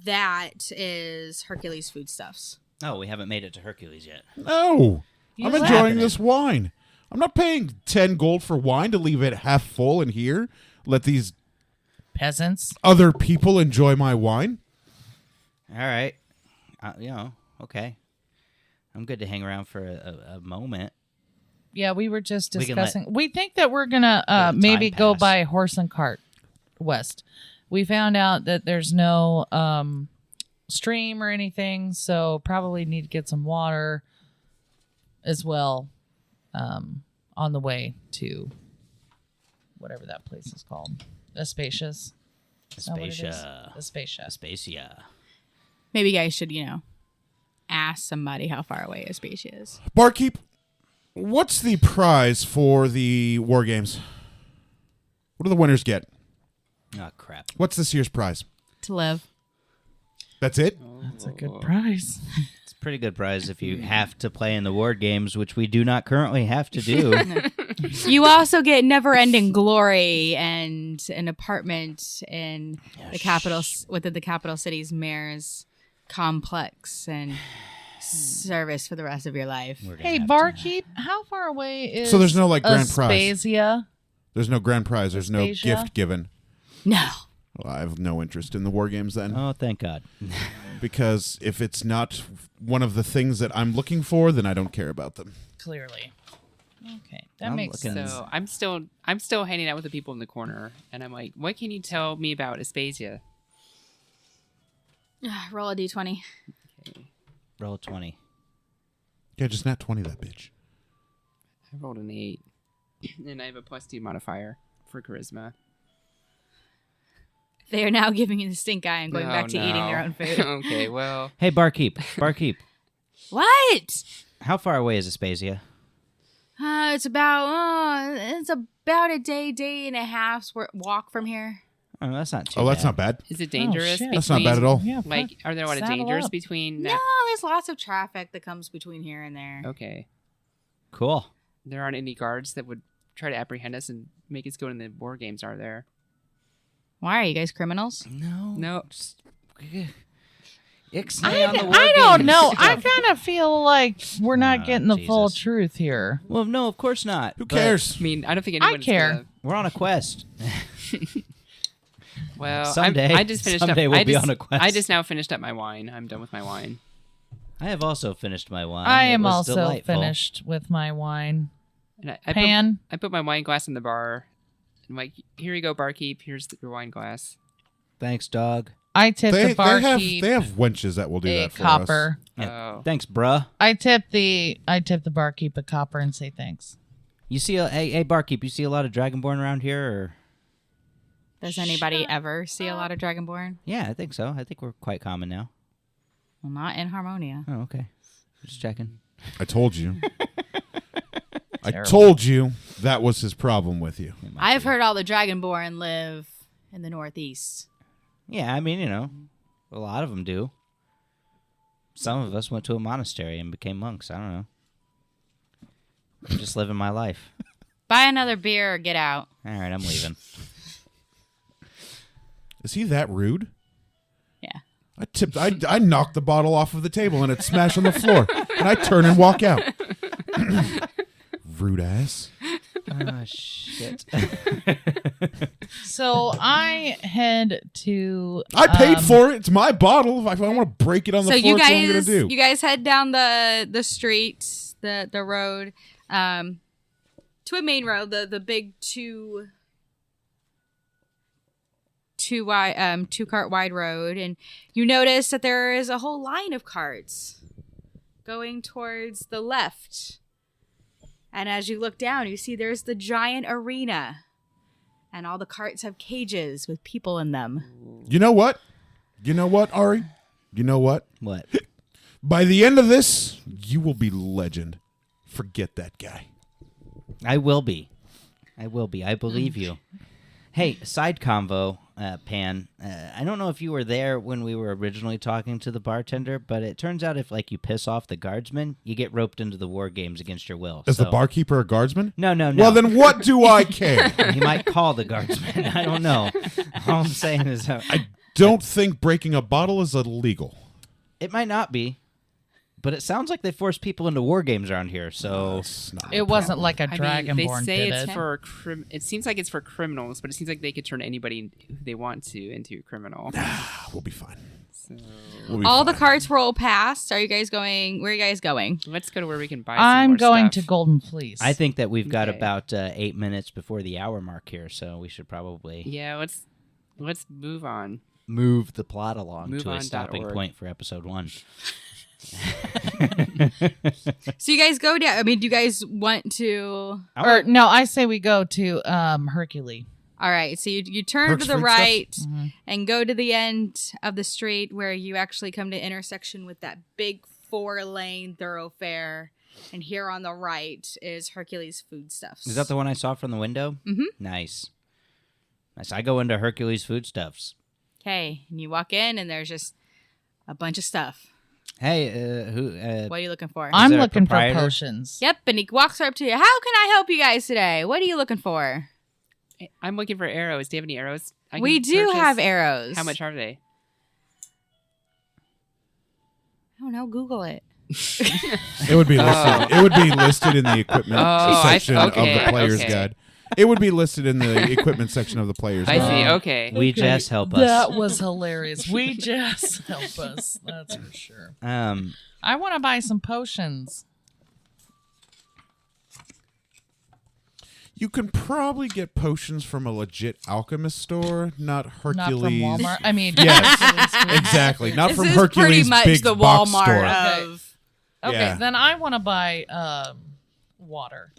Speaker 6: that is Hercules Foodstuffs.
Speaker 4: Oh, we haven't made it to Hercules yet.
Speaker 3: No.
Speaker 5: You
Speaker 3: I'm
Speaker 5: laugh.
Speaker 3: enjoying this wine. I'm not paying 10 gold for wine to leave it half full in here. Let these
Speaker 5: Peasants.
Speaker 3: other people enjoy my wine.
Speaker 4: All right. Okay. I'm good to hang around for a moment.
Speaker 5: Yeah, we were just
Speaker 4: We can let-
Speaker 5: discussing. We think that we're going to
Speaker 4: Let
Speaker 5: maybe
Speaker 4: time
Speaker 5: go
Speaker 4: pass.
Speaker 5: by horse and cart west. We found out that there's no stream or anything, so probably need to get some water as well on the way to whatever that place is called. Aspacious. Is that what it is?
Speaker 4: Aspacia.
Speaker 5: Aspacia.
Speaker 4: Aspacia.
Speaker 6: Maybe you guys should, ask somebody how far away Aspacia is.
Speaker 3: Barkeep, what's the prize for the war games? What do the winners get?
Speaker 4: Oh, crap.
Speaker 3: What's this year's prize?
Speaker 6: To live.
Speaker 3: That's it?
Speaker 5: That's a good prize.
Speaker 4: It's a pretty good prize if you have to play in the ward games, which we do not currently have to do.
Speaker 6: You also get never-ending glory and an apartment in the capital within the capital city's mayor's complex and service for the rest of your life.
Speaker 4: We're gonna
Speaker 5: Hey,
Speaker 4: have to-
Speaker 5: barkeep, how far away is
Speaker 3: So there's no, grand prize?
Speaker 5: Aspasia?
Speaker 3: There's no grand prize. There's no
Speaker 5: Aspasia?
Speaker 3: gift given.
Speaker 6: No.
Speaker 3: Well, I have no interest in the war games then.
Speaker 4: Oh, thank God.
Speaker 3: Because if it's not one of the things that I'm looking for, then I don't care about them.
Speaker 5: Clearly. Okay, that
Speaker 4: I'm
Speaker 5: makes
Speaker 4: looking-
Speaker 5: sense.
Speaker 1: So I'm still hanging out with the people in the corner, and I'm like, what can you tell me about Aspasia?
Speaker 6: Roll a d20.
Speaker 1: Okay.
Speaker 4: Roll 20.
Speaker 3: Yeah, just not 20, that bitch.
Speaker 1: I rolled an 8, and I have a +2 modifier for charisma.
Speaker 6: They are now giving you the stink eye and going back to eating their own food.
Speaker 1: Okay, well,
Speaker 4: Hey, barkeep. Barkeep.
Speaker 6: What?
Speaker 4: How far away is Aspasia?
Speaker 6: It's about a day and a half's walk from here.
Speaker 4: Oh, that's not too
Speaker 3: Oh, that's
Speaker 4: bad.
Speaker 3: not bad.
Speaker 1: is it dangerous?
Speaker 5: shit.
Speaker 3: That's not bad at all.
Speaker 5: Yeah,
Speaker 1: Like,
Speaker 5: fuck.
Speaker 1: are there a lot of
Speaker 5: Saddle
Speaker 1: dangers
Speaker 5: up.
Speaker 1: between
Speaker 6: No,
Speaker 1: that?
Speaker 6: there's lots of traffic that comes between here and there.
Speaker 1: Okay.
Speaker 4: Cool.
Speaker 1: There aren't any guards that would try to apprehend us and make us go to the war games, are there?
Speaker 6: Why are you guys criminals?
Speaker 4: No.
Speaker 1: No.
Speaker 4: Ixnay on the war
Speaker 5: I don't
Speaker 4: games
Speaker 5: know.
Speaker 4: stuff.
Speaker 5: I kind of feel like we're not
Speaker 4: Oh,
Speaker 5: getting the full
Speaker 4: Jesus.
Speaker 5: truth here.
Speaker 4: Well, no, of course not.
Speaker 3: Who
Speaker 4: But
Speaker 3: cares?
Speaker 1: I mean, I don't think
Speaker 5: I
Speaker 1: anyone's
Speaker 5: care.
Speaker 1: Gonna,
Speaker 4: We're on a quest.
Speaker 1: well,
Speaker 4: Someday-
Speaker 1: I just finished
Speaker 4: someday
Speaker 1: up.
Speaker 4: we'll
Speaker 1: I
Speaker 4: be
Speaker 1: just,
Speaker 4: on a quest.
Speaker 1: I just now finished up my wine. I'm done with my wine.
Speaker 4: I have also finished my wine.
Speaker 5: I
Speaker 4: It
Speaker 5: am
Speaker 4: was
Speaker 5: also
Speaker 4: delightful.
Speaker 5: finished with my wine.
Speaker 1: And
Speaker 5: Pan.
Speaker 1: I put my wine glass in the bar. I'm like, here you go, barkeep. Here's your wine glass.
Speaker 4: Thanks, dog.
Speaker 5: I tip
Speaker 3: They
Speaker 5: the barkeep
Speaker 3: have wenches that will do
Speaker 5: a
Speaker 3: that for
Speaker 5: copper.
Speaker 4: Yeah.
Speaker 1: Oh.
Speaker 4: Thanks, bruh.
Speaker 5: I tip the barkeep a copper and say thanks.
Speaker 4: You see, hey, barkeep, you see a lot of Dragonborn around here, or?
Speaker 6: Does anybody ever see a lot of Dragonborn?
Speaker 4: Yeah, I think so. I think we're quite common now.
Speaker 6: Well, not in Harmonia.
Speaker 4: Oh, okay. Just checking.
Speaker 3: us. I told you. I
Speaker 5: Terrible.
Speaker 3: told you that was his problem with you.
Speaker 6: I've heard all the Dragonborn live in the Northeast.
Speaker 4: Yeah, I mean, a lot of them do. Some of us went to a monastery and became monks. I don't know. I'm just living my life.
Speaker 6: Buy another beer or get out.
Speaker 4: All right, I'm leaving.
Speaker 3: Is he that rude?
Speaker 6: Yeah.
Speaker 3: I knocked the bottle off of the table and it smashed on the floor. And I turn and walk out. Rude ass.
Speaker 4: Oh, shit.
Speaker 5: So I head to.
Speaker 3: I paid for it. It's my bottle. If I want to break it on the
Speaker 6: So
Speaker 3: floor,
Speaker 6: you
Speaker 3: that's what I'm gonna
Speaker 6: guys,
Speaker 3: do.
Speaker 6: you guys head down the street, the road, to a main road, the big two cart wide road, and you notice that there is a whole line of carts going towards the left. And as you look down, you see there's the giant arena, and all the carts have cages with people in them.
Speaker 3: You know what? You know what, Ari? You know what?
Speaker 4: What?
Speaker 3: By the end of this, you will be legend. Forget that guy.
Speaker 4: I will be. I believe you. Hey, side convo, Pan. I don't know if you were there when we were originally talking to the bartender, but it turns out if you piss off the guardsmen, you get roped into the war games against your will.
Speaker 3: Is the barkeeper a guardsman?
Speaker 4: No.
Speaker 3: Well, then what do I care?
Speaker 4: He might call the guardsmen. I don't know. All I'm saying is
Speaker 3: I don't think breaking a bottle is illegal.
Speaker 4: it might not be, but it sounds like they force people into war games around here. So
Speaker 3: That's not a
Speaker 5: It wasn't
Speaker 3: problem.
Speaker 5: like a
Speaker 1: I mean,
Speaker 5: Dragonborn
Speaker 1: they say
Speaker 5: did
Speaker 1: it's
Speaker 5: it.
Speaker 1: for it seems like it's for criminals, but it seems like they could turn anybody who they want to into a criminal.
Speaker 3: We'll be fine.
Speaker 1: So
Speaker 3: We'll be
Speaker 6: All the
Speaker 3: fine.
Speaker 6: carts roll past. Are you guys going? Where are you guys going?
Speaker 1: let's go to where we can buy. Some
Speaker 5: I'm
Speaker 1: more
Speaker 5: going
Speaker 1: stuff.
Speaker 5: to Golden Fleece.
Speaker 4: I think that we've got
Speaker 1: Okay.
Speaker 4: about 8 minutes before the hour mark here, so we should probably
Speaker 1: Yeah, let's move on.
Speaker 4: move the plot along to a
Speaker 1: MoveOn.org.
Speaker 4: stopping point for episode 1.
Speaker 6: So you guys go down. I mean, do you guys want to?
Speaker 5: Or no, I say we go to Hercules.
Speaker 6: All right. So you turn
Speaker 3: Herc's
Speaker 6: to the
Speaker 3: Fruit Stuff?
Speaker 6: right
Speaker 5: Mhm.
Speaker 6: and go to the end of the street where you actually come to intersection with that big 4-lane thoroughfare. And here on the right is Hercules Foodstuffs.
Speaker 4: Is that the one I saw from the window?
Speaker 6: Mhm.
Speaker 4: Nice. I go into Hercules Foodstuffs.
Speaker 6: Okay. And you walk in and there's just a bunch of stuff.
Speaker 4: Hey, who?
Speaker 6: What are you looking for?
Speaker 5: I'm
Speaker 4: there a
Speaker 5: looking for
Speaker 4: proprietor?
Speaker 5: potions.
Speaker 6: Yep. And he walks up to you. How can I help you guys today? What are you looking for?
Speaker 1: I'm looking for arrows. Do you have any arrows? I
Speaker 6: We
Speaker 1: can
Speaker 6: do
Speaker 1: purchase?
Speaker 6: have arrows.
Speaker 1: How much are they?
Speaker 6: I don't know. Google it.
Speaker 3: It would be listed. It would be listed in the equipment section of
Speaker 1: okay,
Speaker 3: the player's
Speaker 1: okay.
Speaker 3: guide. It would be listed in the equipment section of the player's
Speaker 1: I
Speaker 3: guide.
Speaker 1: see. Okay.
Speaker 4: We just help us.
Speaker 5: That was hilarious. We just help us. That's for sure. I want to buy some potions.
Speaker 3: You can probably get potions from a legit alchemist store, not Hercules.
Speaker 5: Not from Walmart. I mean,
Speaker 3: Yes,
Speaker 5: Hercules.
Speaker 3: exactly. Not
Speaker 6: This
Speaker 3: from
Speaker 6: is
Speaker 3: Hercules'
Speaker 6: pretty much
Speaker 3: big
Speaker 6: the
Speaker 3: box
Speaker 6: Walmart
Speaker 3: store.
Speaker 6: of.
Speaker 5: Okay,
Speaker 3: Yeah.
Speaker 5: then I want to buy water.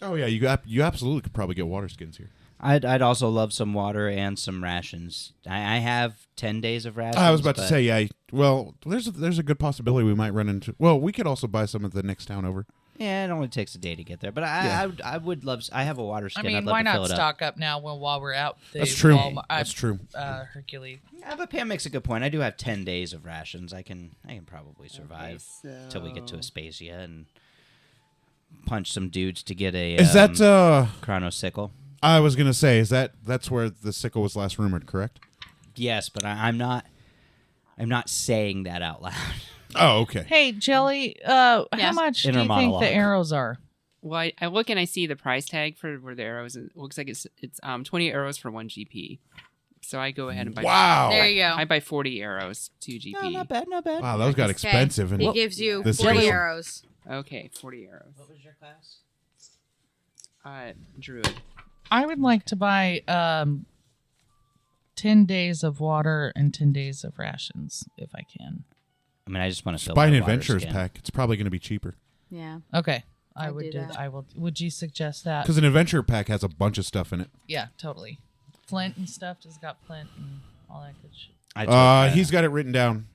Speaker 3: Oh yeah, you absolutely could probably get water skins here.
Speaker 4: I'd also love some water and some rations. I have 10 days of rations.
Speaker 3: I was about to
Speaker 4: but-
Speaker 3: say, yeah. Well, there's a good possibility we might run into. Well, we could also buy some at the next town over.
Speaker 4: Yeah, it only takes a day to get there. But
Speaker 3: Yeah.
Speaker 4: I would love. I have a water
Speaker 5: I
Speaker 4: skin.
Speaker 5: mean,
Speaker 4: I'd love
Speaker 5: why
Speaker 4: to fill
Speaker 5: not
Speaker 4: it up.
Speaker 5: stock up now while we're out? The
Speaker 3: That's true.
Speaker 5: Walmart,
Speaker 3: That's true.
Speaker 5: Hercules.
Speaker 4: Yeah, but Pam makes a good point. I do have 10 days of rations. I can probably survive
Speaker 1: Okay,
Speaker 4: till we get to
Speaker 1: so-
Speaker 4: Aspasia and punch some dudes to get a
Speaker 3: Is that?
Speaker 4: chrono sickle.
Speaker 3: I was gonna say, that's where the sickle was last rumored, correct?
Speaker 4: Yes, but I'm not saying that out loud.
Speaker 3: Oh, okay.
Speaker 5: Hey, Jelly, how
Speaker 6: Yes?
Speaker 5: much do
Speaker 4: Inner
Speaker 5: you think
Speaker 4: monologue.
Speaker 5: the arrows are?
Speaker 1: Well, I look and I see the price tag for where the arrows. It looks like it's 20 arrows for 1 GP. So I go ahead and buy.
Speaker 3: Wow.
Speaker 6: There you go.
Speaker 1: I buy 40 arrows, 2 GP.
Speaker 4: No, not bad, not bad.
Speaker 3: Wow, those got
Speaker 6: Okay.
Speaker 3: expensive. And
Speaker 6: He gives you
Speaker 3: This
Speaker 6: 40
Speaker 3: is-
Speaker 6: arrows.
Speaker 1: Okay, 40 arrows.
Speaker 4: What was your class?
Speaker 1: Druid.
Speaker 5: I would like to buy 10 days of water and 10 days of rations, if I can.
Speaker 4: I mean, I just want to
Speaker 3: Just
Speaker 4: fill
Speaker 3: buy an
Speaker 4: my water
Speaker 3: adventurer's
Speaker 4: skin.
Speaker 3: pack. It's probably going to be cheaper.
Speaker 6: Yeah.
Speaker 5: Okay. I
Speaker 6: I'd
Speaker 5: would
Speaker 6: do
Speaker 5: do
Speaker 6: that.
Speaker 5: that. I will. Would you suggest that?
Speaker 3: Because an adventure pack has a bunch of stuff in it.
Speaker 5: Yeah, totally. Flint and stuff. Has got flint and all that good shit.
Speaker 4: I took,
Speaker 3: He's got it written down.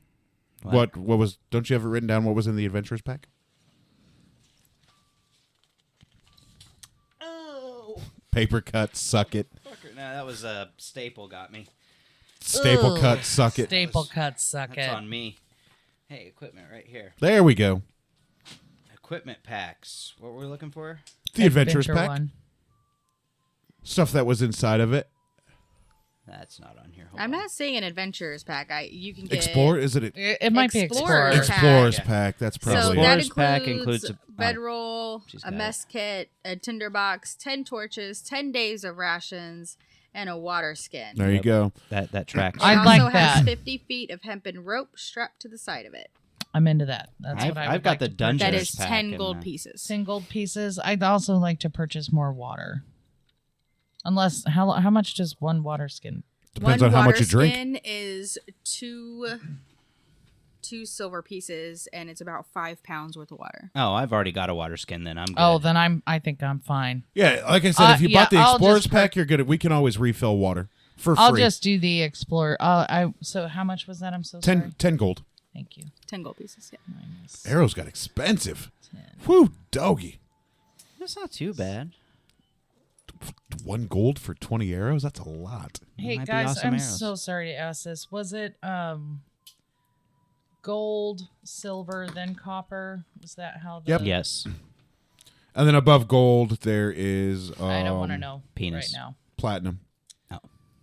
Speaker 4: What?
Speaker 3: What was? Don't you have it written down? What was in the adventurers pack?
Speaker 4: Oh,
Speaker 3: Paper cut, suck it.
Speaker 4: fucker. No, that was a staple got me.
Speaker 3: Staple
Speaker 5: Ugh.
Speaker 3: cut, suck it.
Speaker 5: Staple cuts suck
Speaker 4: That's
Speaker 5: it.
Speaker 4: on me. Hey, equipment right here.
Speaker 3: There we go.
Speaker 4: Equipment packs. What were we looking for?
Speaker 3: The adventurers
Speaker 5: Adventure
Speaker 3: pack.
Speaker 5: one.
Speaker 3: Stuff that was inside of it.
Speaker 4: That's not on here. Hold
Speaker 6: I'm
Speaker 4: on.
Speaker 6: not saying an adventurer's pack. You can get
Speaker 3: Explore? Is it?
Speaker 5: It might be
Speaker 6: Explorer's
Speaker 5: Explorer.
Speaker 3: Explorer's
Speaker 4: Yeah.
Speaker 3: pack. That's
Speaker 6: So
Speaker 3: probably
Speaker 6: that
Speaker 3: it.
Speaker 4: Explorer's pack
Speaker 6: includes
Speaker 4: includes a-
Speaker 6: bedroll,
Speaker 4: she's
Speaker 6: a
Speaker 4: got
Speaker 6: mess kit, a tinderbox, 10 torches, 10 days of rations, and a water skin.
Speaker 3: There you go.
Speaker 4: That tracks.
Speaker 6: It
Speaker 5: I'd
Speaker 6: also
Speaker 5: like
Speaker 6: has
Speaker 5: that.
Speaker 6: 50 feet of hempen rope strapped to the side of it.
Speaker 5: I'm into that. That's
Speaker 4: I've-
Speaker 5: what I
Speaker 4: I've
Speaker 5: would
Speaker 4: got
Speaker 5: like
Speaker 4: the
Speaker 5: to
Speaker 4: dungeon
Speaker 6: That
Speaker 5: purchase.
Speaker 6: is
Speaker 4: pack
Speaker 6: 10
Speaker 4: in
Speaker 6: gold
Speaker 4: there.
Speaker 6: pieces.
Speaker 5: 10 gold pieces. I'd also like to purchase more water. Unless how much does one water skin?
Speaker 3: Depends
Speaker 6: One
Speaker 3: on how much
Speaker 6: water
Speaker 3: you drink.
Speaker 6: skin is two silver pieces, and it's about 5 pounds worth of water.
Speaker 4: Oh, I've already got a water skin. Then I'm good.
Speaker 5: Oh, then I think I'm fine.
Speaker 3: Yeah, like I said, if you
Speaker 5: yeah,
Speaker 3: bought the
Speaker 5: I'll
Speaker 3: explorer's
Speaker 5: just
Speaker 3: pack, you're good. We can always refill water for
Speaker 5: I'll
Speaker 3: free.
Speaker 5: just do the explorer. So how much was that? I'm so
Speaker 3: 10,
Speaker 5: sorry.
Speaker 3: 10 gold.
Speaker 5: Thank you.
Speaker 6: 10 gold pieces, yeah.
Speaker 5: Minus
Speaker 3: Arrows got expensive.
Speaker 5: 10.
Speaker 3: Whew, doggy.
Speaker 4: That's not too bad.
Speaker 3: 1 gold for 20 arrows? That's a lot.
Speaker 5: Hey
Speaker 4: Might be
Speaker 5: guys,
Speaker 4: awesome
Speaker 5: I'm
Speaker 4: arrows.
Speaker 5: so sorry to ask this. Was it gold, silver, then copper? Was that how the
Speaker 3: Yep.
Speaker 4: Yes.
Speaker 3: And then above gold, there is
Speaker 5: I don't want to know
Speaker 4: penis.
Speaker 5: right now.
Speaker 3: platinum.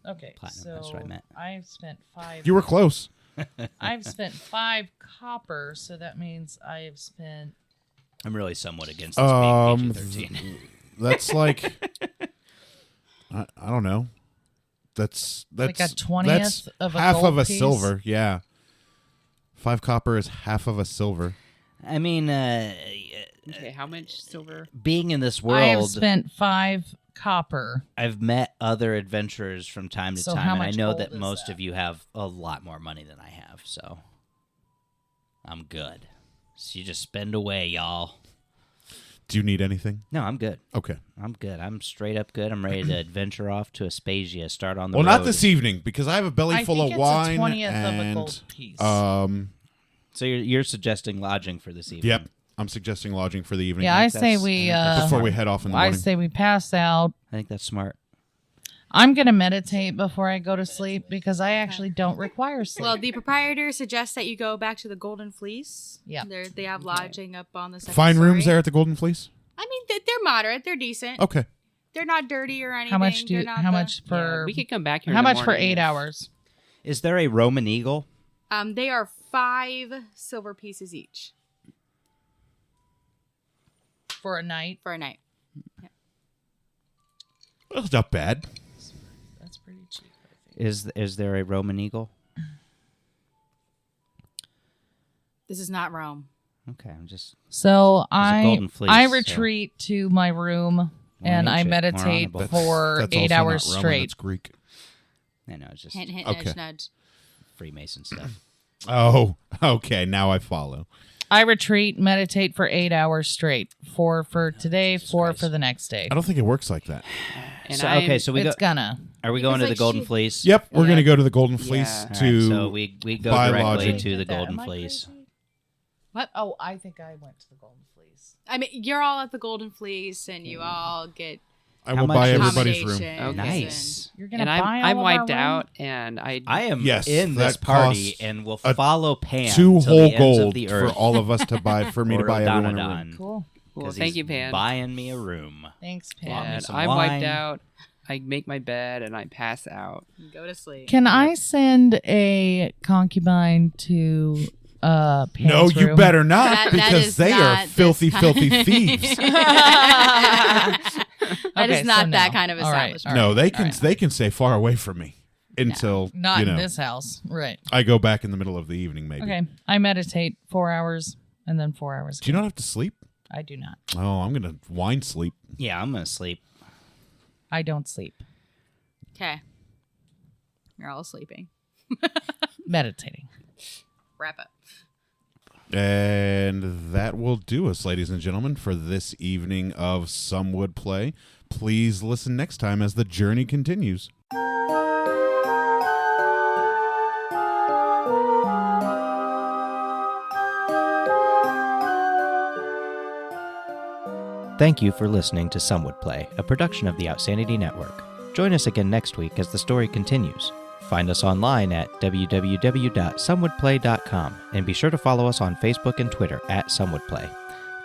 Speaker 5: Okay,
Speaker 4: Platinum,
Speaker 5: so
Speaker 4: that's what I meant.
Speaker 5: I've spent 5
Speaker 3: You were close.
Speaker 5: I've spent 5 copper, so that means I have spent
Speaker 4: I'm really somewhat against this being PG-13.
Speaker 3: That's like, I don't know. That's
Speaker 5: Like a 20th
Speaker 3: that's
Speaker 5: of a
Speaker 3: half
Speaker 5: gold
Speaker 3: of a
Speaker 5: piece?
Speaker 3: silver. Yeah, 5 copper is half of a silver.
Speaker 4: I mean,
Speaker 1: Okay, how much silver?
Speaker 4: being in this
Speaker 5: I have
Speaker 4: world,
Speaker 5: spent 5 copper.
Speaker 4: I've met other adventurers from time to
Speaker 5: So
Speaker 4: time,
Speaker 5: how
Speaker 4: and I
Speaker 5: much
Speaker 4: know
Speaker 5: gold
Speaker 4: that
Speaker 5: is
Speaker 4: most
Speaker 5: that?
Speaker 4: of you have a lot more money than I have, so I'm good. So you just spend away, y'all.
Speaker 3: Do you need anything?
Speaker 4: No, I'm good.
Speaker 3: Okay.
Speaker 4: I'm good. I'm straight up good. I'm ready to adventure off to Aspasia, start on the
Speaker 3: Well,
Speaker 4: road.
Speaker 3: not this evening because I have a belly
Speaker 5: I
Speaker 3: full
Speaker 5: think
Speaker 3: of
Speaker 5: it's
Speaker 3: wine
Speaker 5: a 20th
Speaker 3: and
Speaker 5: of a gold piece.
Speaker 4: So you're suggesting lodging for this evening?
Speaker 3: Yep. I'm suggesting lodging for the evening.
Speaker 5: yeah, I
Speaker 4: that's-
Speaker 5: say
Speaker 4: I
Speaker 5: we
Speaker 4: think that's
Speaker 3: before we head off in the
Speaker 5: I
Speaker 3: morning.
Speaker 5: say we pass out.
Speaker 4: I think that's smart.
Speaker 5: I'm going to meditate before I go to sleep because I actually don't require sleep.
Speaker 6: Well, the proprietor suggests that you go back to the Golden Fleece.
Speaker 5: Yeah.
Speaker 6: They have lodging up on the second
Speaker 3: Fine rooms
Speaker 6: story.
Speaker 3: there at the Golden Fleece.
Speaker 6: I mean, they're moderate. They're decent.
Speaker 3: Okay.
Speaker 6: They're not dirty or anything.
Speaker 5: how much
Speaker 6: They're not
Speaker 5: how
Speaker 6: the-
Speaker 5: much
Speaker 1: Yeah,
Speaker 5: for
Speaker 1: we could come back here.
Speaker 5: how
Speaker 1: in the
Speaker 5: much for
Speaker 1: morning
Speaker 5: 8
Speaker 1: if-
Speaker 5: hours?
Speaker 4: Is there a Roman eagle?
Speaker 6: They are 5 silver pieces each
Speaker 5: For a night?
Speaker 6: for a night.
Speaker 3: That's not bad.
Speaker 5: That's pretty cheap, I think.
Speaker 4: Is there a Roman eagle?
Speaker 6: This is not Rome.
Speaker 4: Okay, I'm just
Speaker 5: So
Speaker 4: a golden fleece,
Speaker 5: I
Speaker 4: so-
Speaker 5: retreat to my room and I
Speaker 4: ancient, more
Speaker 5: meditate
Speaker 4: honorable.
Speaker 5: for
Speaker 3: That's
Speaker 5: 8
Speaker 3: also
Speaker 5: hours
Speaker 3: not Roman,
Speaker 5: straight.
Speaker 3: That's Greek.
Speaker 4: I know it's just
Speaker 6: Hint, hint,
Speaker 3: Okay.
Speaker 6: nudge, nudge.
Speaker 4: Freemason stuff.
Speaker 3: Oh, okay. Now I follow.
Speaker 5: I retreat, meditate for 8 hours straight. 4 for today,
Speaker 4: Jesus
Speaker 5: 4
Speaker 4: Christ.
Speaker 5: for the next day.
Speaker 3: I don't think it works like that.
Speaker 1: And
Speaker 4: So
Speaker 1: I'm-
Speaker 4: okay, so we go.
Speaker 5: It's gonna.
Speaker 4: Are we going to
Speaker 6: Because,
Speaker 4: the
Speaker 6: like,
Speaker 4: Golden
Speaker 6: she-
Speaker 4: Fleece?
Speaker 3: Yep, we're
Speaker 1: Yeah.
Speaker 3: gonna go to the Golden Fleece
Speaker 1: Yeah.
Speaker 4: All right,
Speaker 3: to.
Speaker 4: so we go
Speaker 3: buy
Speaker 4: directly
Speaker 3: lodging.
Speaker 4: to the
Speaker 5: Did that.
Speaker 4: Golden
Speaker 5: Am I
Speaker 4: Fleece.
Speaker 5: crazy?
Speaker 6: What?
Speaker 5: Oh, I think I went to the Golden Fleece.
Speaker 6: I mean, you're all at the Golden Fleece, and you all get
Speaker 3: I
Speaker 4: How
Speaker 3: will
Speaker 4: much
Speaker 3: buy
Speaker 4: is-
Speaker 3: everybody's room.
Speaker 6: accommodations
Speaker 1: Okay.
Speaker 4: Nice.
Speaker 5: You're gonna
Speaker 1: And
Speaker 5: buy all
Speaker 1: I'm
Speaker 5: of
Speaker 1: wiped
Speaker 5: our room?
Speaker 1: out, and
Speaker 4: I am
Speaker 3: Yes,
Speaker 4: in this
Speaker 3: that
Speaker 4: party
Speaker 3: costs
Speaker 4: and will
Speaker 3: a
Speaker 4: follow Pan
Speaker 3: 2
Speaker 4: till the
Speaker 3: whole
Speaker 4: ends of
Speaker 3: gold
Speaker 4: the
Speaker 3: for
Speaker 4: earth.
Speaker 3: all of us to buy for me to
Speaker 4: Or
Speaker 3: buy everyone a room.
Speaker 4: Odanodan,
Speaker 5: Cool.
Speaker 1: Cool.
Speaker 4: 'cause
Speaker 1: Thank
Speaker 4: he's
Speaker 1: you, Pan.
Speaker 4: buying me a room.
Speaker 5: Thanks,
Speaker 4: Bought me
Speaker 5: Pan.
Speaker 1: And
Speaker 4: some
Speaker 1: I'm
Speaker 4: wine.
Speaker 1: wiped out. I make my bed and I pass out.
Speaker 6: go to sleep.
Speaker 5: Can I send a concubine to Pan's
Speaker 3: No, you
Speaker 5: room?
Speaker 3: better not
Speaker 6: That
Speaker 3: because
Speaker 6: is
Speaker 3: they
Speaker 6: not
Speaker 3: are
Speaker 6: this
Speaker 3: filthy,
Speaker 6: kind-
Speaker 3: filthy thieves.
Speaker 6: That is
Speaker 5: Okay,
Speaker 6: not
Speaker 5: so
Speaker 6: that
Speaker 5: no.
Speaker 6: kind of
Speaker 5: All right,
Speaker 6: establishment.
Speaker 5: all
Speaker 3: No, they can
Speaker 5: right.
Speaker 3: they can stay far away from me until
Speaker 5: Not
Speaker 3: you
Speaker 5: in
Speaker 3: know
Speaker 5: this house. Right.
Speaker 3: I go back in the middle of the evening. Maybe.
Speaker 5: Okay. I meditate 4 hours and then 4 hours.
Speaker 3: Do you not have to sleep?
Speaker 5: I do not.
Speaker 3: Oh, I'm gonna wine sleep.
Speaker 4: Yeah, I'm gonna sleep.
Speaker 5: I don't sleep.
Speaker 6: Okay. You're all sleeping.
Speaker 5: Meditating.
Speaker 6: Wrap up.
Speaker 3: And that will do us, ladies and gentlemen, for this evening of Some Would Play. Please listen next time as the journey continues.
Speaker 4: Thank you for listening to Some Would Play, a production of the Outsanity Network. Join us again next week as the story continues. Find us online at www.somewouldplay.com and be sure to follow us on Facebook and Twitter at Some Would Play.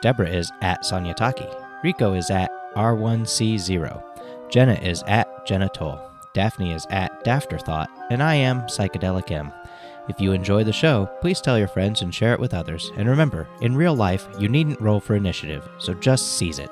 Speaker 4: Deborah is at Sonyataki. Rico is at R1C0. Jenna is at Jenna Toll. Daphne is at Dafterthought. And I am Psychedelic M. If you enjoy the show, please tell your friends and share it with others. And remember, in real life, you needn't roll for initiative, so just seize it.